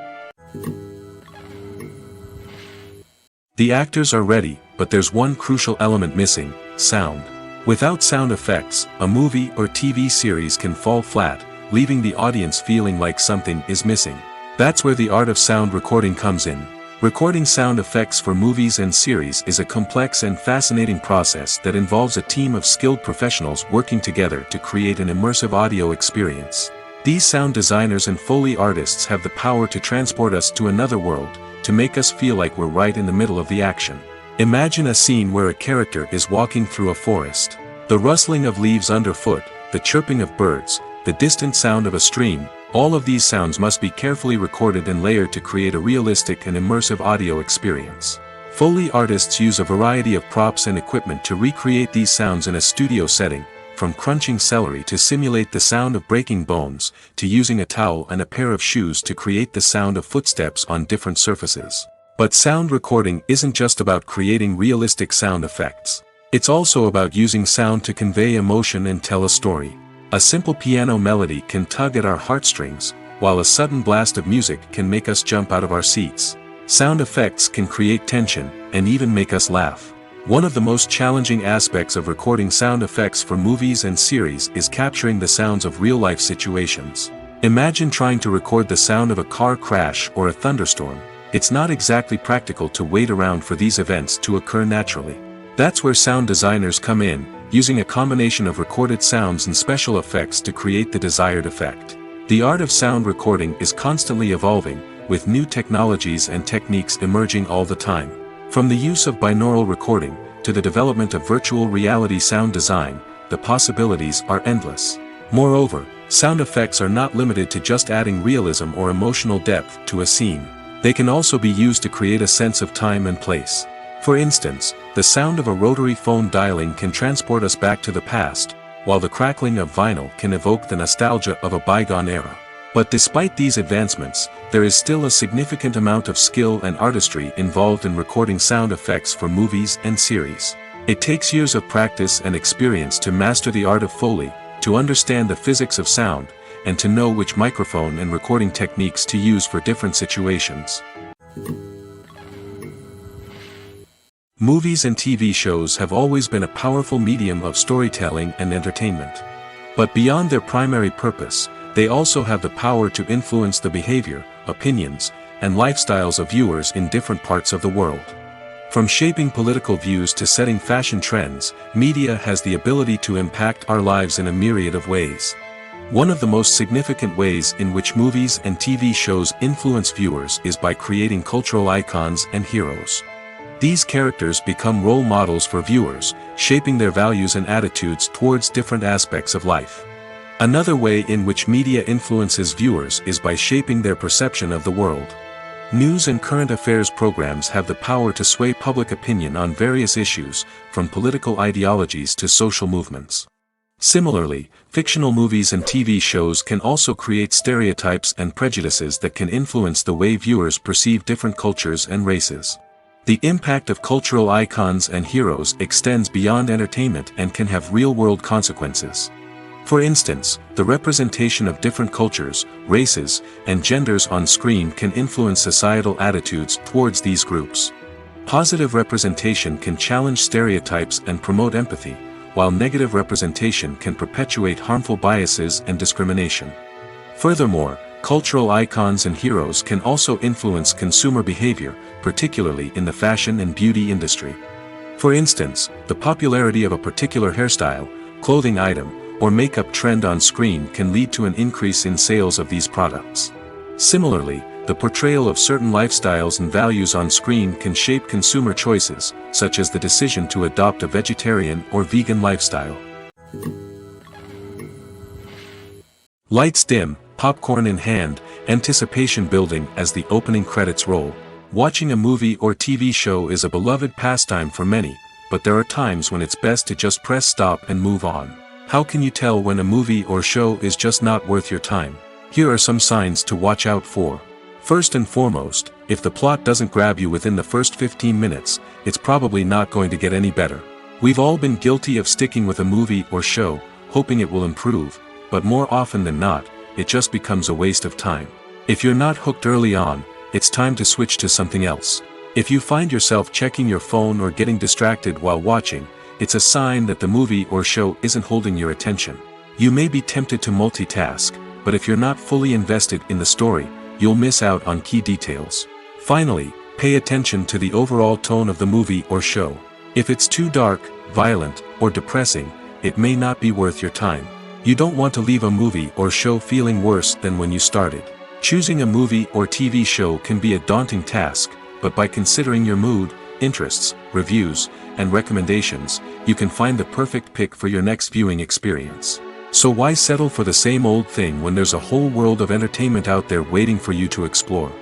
The actors are ready, but there's one crucial element missing: sound. Without sound effects, a movie or TV series can fall flat, leaving the audience feeling like something is missing. That's where the art of sound recording comes in. Recording sound effects for movies and series is a complex and fascinating process that involves a team of skilled professionals working together to create an immersive audio experience. These sound designers and Foley artists have the power to transport us to another world, to make us feel like we're right in the middle of the action. Imagine a scene where a character is walking through a forest. The rustling of leaves underfoot, the chirping of birds, the distant sound of a stream, all of these sounds must be carefully recorded and layered to create a realistic and immersive audio experience. Foley artists use a variety of props and equipment to recreate these sounds in a studio setting, from crunching celery to simulate the sound of breaking bones, to using a towel and a pair of shoes to create the sound of footsteps on different surfaces. But sound recording isn't just about creating realistic sound effects. It's also about using sound to convey emotion and tell a story. A simple piano melody can tug at our heartstrings, while a sudden blast of music can make us jump out of our seats. Sound effects can create tension, and even make us laugh. One of the most challenging aspects of recording sound effects for movies and series is capturing the sounds of real-life situations. Imagine trying to record the sound of a car crash or a thunderstorm. It's not exactly practical to wait around for these events to occur naturally. That's where sound designers come in, using a combination of recorded sounds and special effects to create the desired effect. The art of sound recording is constantly evolving, with new technologies and techniques emerging all the time. From the use of binaural recording, to the development of virtual reality sound design, the possibilities are endless. Moreover, sound effects are not limited to just adding realism or emotional depth to a scene. They can also be used to create a sense of time and place. For instance, the sound of a rotary phone dialing can transport us back to the past, while the crackling of vinyl can evoke the nostalgia of a bygone era. But despite these advancements, there is still a significant amount of skill and artistry involved in recording sound effects for movies and series. It takes years of practice and experience to master the art of Foley, to understand the physics of sound, and to know which microphone and recording techniques to use for different situations. Movies and TV shows have always been a powerful medium of storytelling and entertainment. But beyond their primary purpose, they also have the power to influence the behavior, opinions, and lifestyles of viewers in different parts of the world. From shaping political views to setting fashion trends, media has the ability to impact our lives in a myriad of ways. One of the most significant ways in which movies and TV shows influence viewers is by creating cultural icons and heroes. These characters become role models for viewers, shaping their values and attitudes towards different aspects of life. Another way in which media influences viewers is by shaping their perception of the world. News and current affairs programs have the power to sway public opinion on various issues, from political ideologies to social movements. Similarly, fictional movies and TV shows can also create stereotypes and prejudices that can influence the way viewers perceive different cultures and races. The impact of cultural icons and heroes extends beyond entertainment and can have real-world consequences. For instance, the representation of different cultures, races, and genders on screen can influence societal attitudes towards these groups. Positive representation can challenge stereotypes and promote empathy, while negative representation can perpetuate harmful biases and discrimination. Furthermore, cultural icons and heroes can also influence consumer behavior, particularly in the fashion and beauty industry. For instance, the popularity of a particular hairstyle, clothing item, or makeup trend on screen can lead to an increase in sales of these products. Similarly, the portrayal of certain lifestyles and values on screen can shape consumer choices, such as the decision to adopt a vegetarian or vegan lifestyle. Lights dim, popcorn in hand, anticipation building as the opening credits roll. Watching a movie or TV show is a beloved pastime for many, but there are times when it's best to just press stop and move on. How can you tell when a movie or show is just not worth your time? Here are some signs to watch out for. First and foremost, if the plot doesn't grab you within the first 15 minutes, it's probably not going to get any better. We've all been guilty of sticking with a movie or show, hoping it will improve, but more often than not, it just becomes a waste of time. If you're not hooked early on, it's time to switch to something else. If you find yourself checking your phone or getting distracted while watching, it's a sign that the movie or show isn't holding your attention. You may be tempted to multitask, but if you're not fully invested in the story, you'll miss out on key details. Finally, pay attention to the overall tone of the movie or show. If it's too dark, violent, or depressing, it may not be worth your time. You don't want to leave a movie or show feeling worse than when you started. Choosing a movie or TV show can be a daunting task, but by considering your mood, interests, reviews, and recommendations, you can find the perfect pick for your next viewing experience. So why settle for the same old thing when there's a whole world of entertainment out there waiting for you to explore?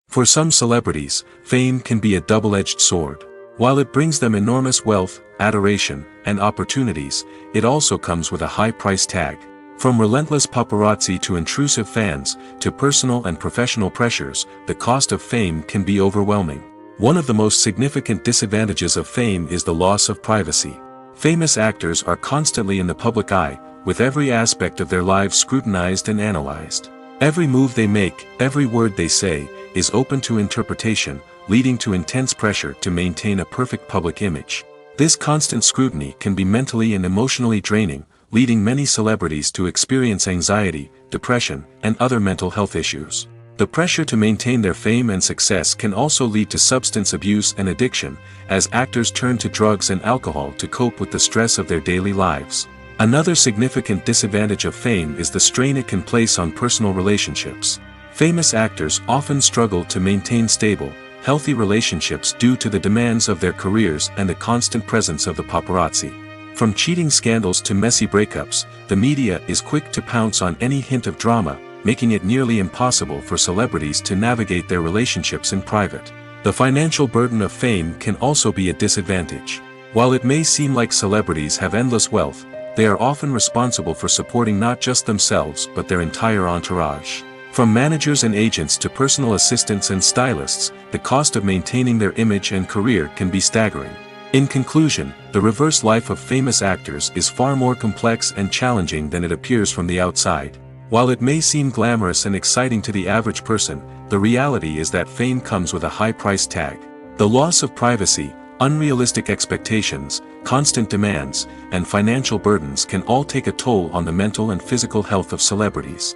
For some celebrities, fame can be a double-edged sword. While it brings them enormous wealth, adoration, and opportunities, it also comes with a high price tag. From relentless paparazzi to intrusive fans, to personal and professional pressures, the cost of fame can be overwhelming. One of the most significant disadvantages of fame is the loss of privacy. Famous actors are constantly in the public eye, with every aspect of their lives scrutinized and analyzed. Every move they make, every word they say, is open to interpretation, leading to intense pressure to maintain a perfect public image. This constant scrutiny can be mentally and emotionally draining, leading many celebrities to experience anxiety, depression, and other mental health issues. The pressure to maintain their fame and success can also lead to substance abuse and addiction, as actors turn to drugs and alcohol to cope with the stress of their daily lives. Another significant disadvantage of fame is the strain it can place on personal relationships. Famous actors often struggle to maintain stable, healthy relationships due to the demands of their careers and the constant presence of the paparazzi. From cheating scandals to messy breakups, the media is quick to pounce on any hint of drama, making it nearly impossible for celebrities to navigate their relationships in private. The financial burden of fame can also be a disadvantage. While it may seem like celebrities have endless wealth, they are often responsible for supporting not just themselves but their entire entourage. From managers and agents to personal assistants and stylists, the cost of maintaining their image and career can be staggering. In conclusion, the reverse life of famous actors is far more complex and challenging than it appears from the outside. While it may seem glamorous and exciting to the average person, the reality is that fame comes with a high price tag. The loss of privacy, unrealistic expectations, constant demands, and financial burdens can all take a toll on the mental and physical health of celebrities.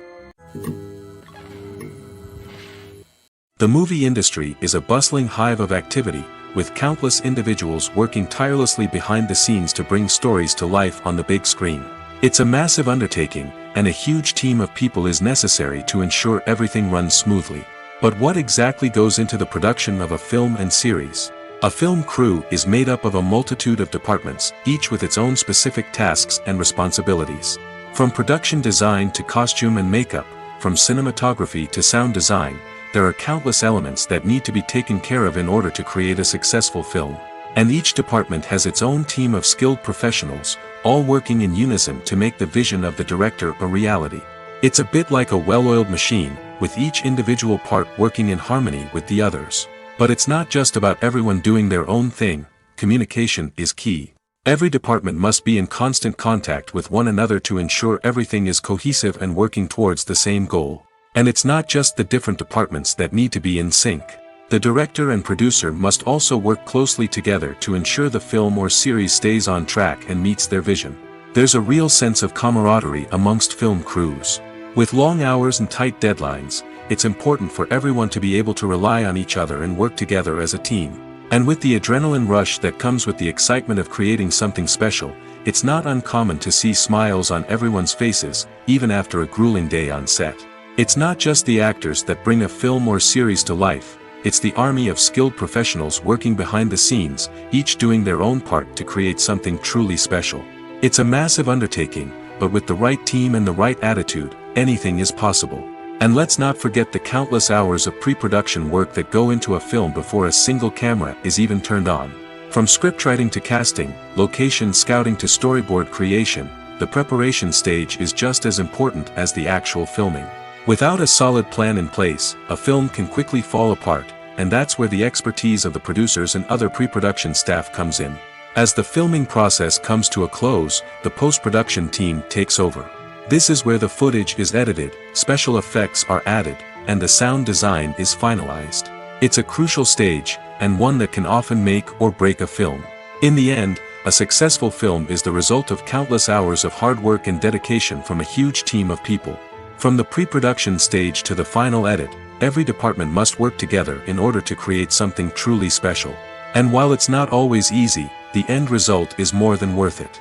The movie industry is a bustling hive of activity, with countless individuals working tirelessly behind the scenes to bring stories to life on the big screen. It's a massive undertaking, and a huge team of people is necessary to ensure everything runs smoothly. But what exactly goes into the production of a film and series? A film crew is made up of a multitude of departments, each with its own specific tasks and responsibilities. From production design to costume and makeup, from cinematography to sound design, there are countless elements that need to be taken care of in order to create a successful film. And each department has its own team of skilled professionals, all working in unison to make the vision of the director a reality. It's a bit like a well-oiled machine, with each individual part working in harmony with the others. But it's not just about everyone doing their own thing. Communication is key. Every department must be in constant contact with one another to ensure everything is cohesive and working towards the same goal. And it's not just the different departments that need to be in sync. The director and producer must also work closely together to ensure the film or series stays on track and meets their vision. There's a real sense of camaraderie amongst film crews. With long hours and tight deadlines, it's important for everyone to be able to rely on each other and work together as a team. And with the adrenaline rush that comes with the excitement of creating something special, it's not uncommon to see smiles on everyone's faces, even after a grueling day on set. It's not just the actors that bring a film or series to life. It's the army of skilled professionals working behind the scenes, each doing their own part to create something truly special. It's a massive undertaking, but with the right team and the right attitude, anything is possible. And let's not forget the countless hours of pre-production work that go into a film before a single camera is even turned on. From scriptwriting to casting, location scouting to storyboard creation, the preparation stage is just as important as the actual filming. Without a solid plan in place, a film can quickly fall apart, and that's where the expertise of the producers and other pre-production staff comes in. As the filming process comes to a close, the post-production team takes over. This is where the footage is edited, special effects are added, and the sound design is finalized. It's a crucial stage, and one that can often make or break a film. In the end, a successful film is the result of countless hours of hard work and dedication from a huge team of people. From the pre-production stage to the final edit, every department must work together in order to create something truly special. And while it's not always easy, the end result is more than worth it.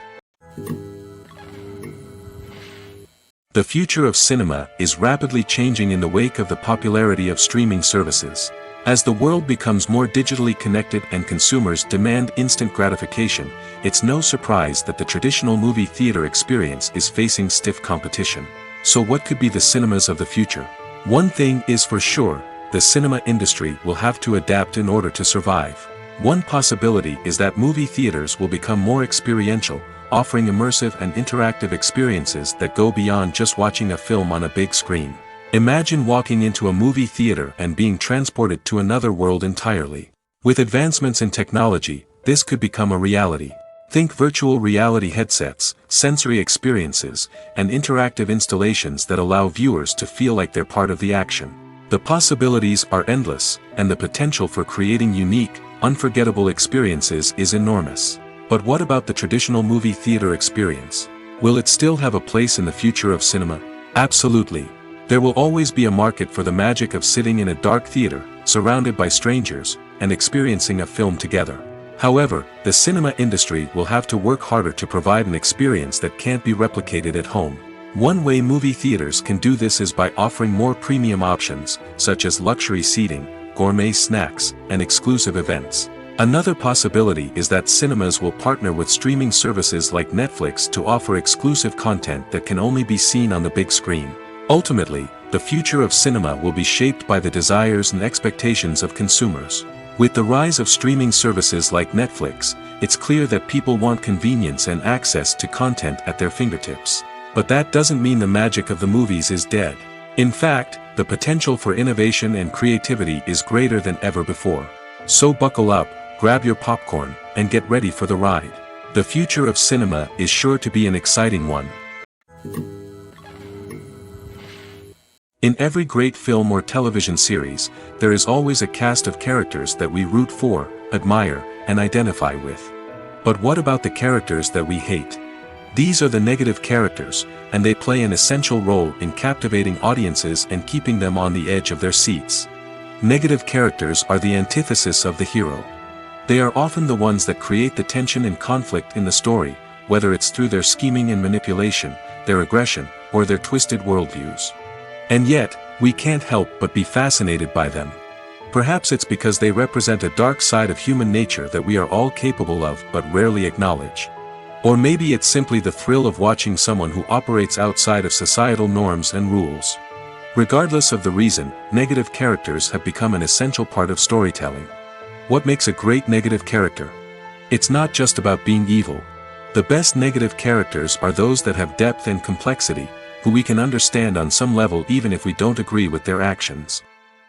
The future of cinema is rapidly changing in the wake of the popularity of streaming services. As the world becomes more digitally connected and consumers demand instant gratification, it's no surprise that the traditional movie theater experience is facing stiff competition. So what could be the cinemas of the future? One thing is for sure, the cinema industry will have to adapt in order to survive. One possibility is that movie theaters will become more experiential, offering immersive and interactive experiences that go beyond just watching a film on a big screen. Imagine walking into a movie theater and being transported to another world entirely. With advancements in technology, this could become a reality. Think virtual reality headsets, sensory experiences, and interactive installations that allow viewers to feel like they're part of the action. The possibilities are endless, and the potential for creating unique, unforgettable experiences is enormous. But what about the traditional movie theater experience? Will it still have a place in the future of cinema? Absolutely. There will always be a market for the magic of sitting in a dark theater, surrounded by strangers, and experiencing a film together. However, the cinema industry will have to work harder to provide an experience that can't be replicated at home. One way movie theaters can do this is by offering more premium options, such as luxury seating, gourmet snacks, and exclusive events. Another possibility is that cinemas will partner with streaming services like Netflix to offer exclusive content that can only be seen on the big screen. Ultimately, the future of cinema will be shaped by the desires and expectations of consumers. With the rise of streaming services like Netflix, it's clear that people want convenience and access to content at their fingertips. But that doesn't mean the magic of the movies is dead. In fact, the potential for innovation and creativity is greater than ever before. So buckle up, grab your popcorn, and get ready for the ride. The future of cinema is sure to be an exciting one. In every great film or television series, there is always a cast of characters that we root for, admire, and identify with. But what about the characters that we hate? These are the negative characters, and they play an essential role in captivating audiences and keeping them on the edge of their seats. Negative characters are the antithesis of the hero. They are often the ones that create the tension and conflict in the story, whether it's through their scheming and manipulation, their aggression, or their twisted worldviews. And yet, we can't help but be fascinated by them. Perhaps it's because they represent a dark side of human nature that we are all capable of but rarely acknowledge. Or maybe it's simply the thrill of watching someone who operates outside of societal norms and rules. Regardless of the reason, negative characters have become an essential part of storytelling. What makes a great negative character? It's not just about being evil. The best negative characters are those that have depth and complexity, who we can understand on some level even if we don't agree with their actions.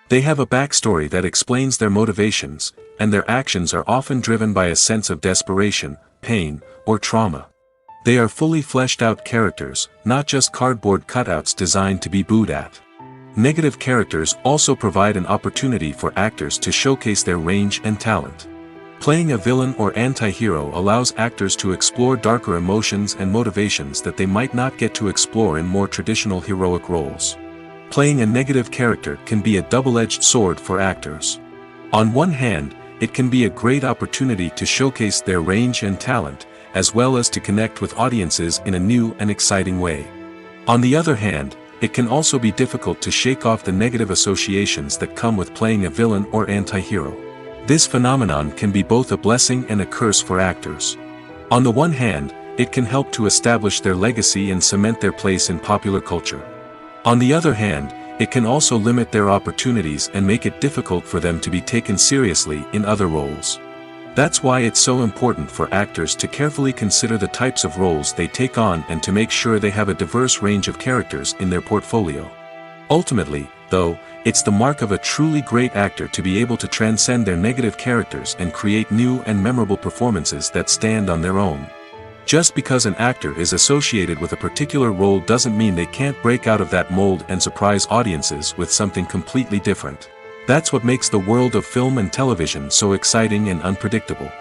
They have a backstory that explains their motivations, and their actions are often driven by a sense of desperation, pain, or trauma. They are fully fleshed out characters, not just cardboard cutouts designed to be booed at. Negative characters also provide an opportunity for actors to showcase their range and talent. Playing a villain or anti-hero allows actors to explore darker emotions and motivations that they might not get to explore in more traditional heroic roles. Playing a negative character can be a double-edged sword for actors. On one hand, it can be a great opportunity to showcase their range and talent, as well as to connect with audiences in a new and exciting way. On the other hand, it can also be difficult to shake off the negative associations that come with playing a villain or anti-hero. This phenomenon can be both a blessing and a curse for actors. On the one hand, it can help to establish their legacy and cement their place in popular culture. On the other hand, it can also limit their opportunities and make it difficult for them to be taken seriously in other roles. That's why it's so important for actors to carefully consider the types of roles they take on and to make sure they have a diverse range of characters in their portfolio. Ultimately, though, it's the mark of a truly great actor to be able to transcend their negative characters and create new and memorable performances that stand on their own. Just because an actor is associated with a particular role doesn't mean they can't break out of that mold and surprise audiences with something completely different. That's what makes the world of film and television so exciting and unpredictable.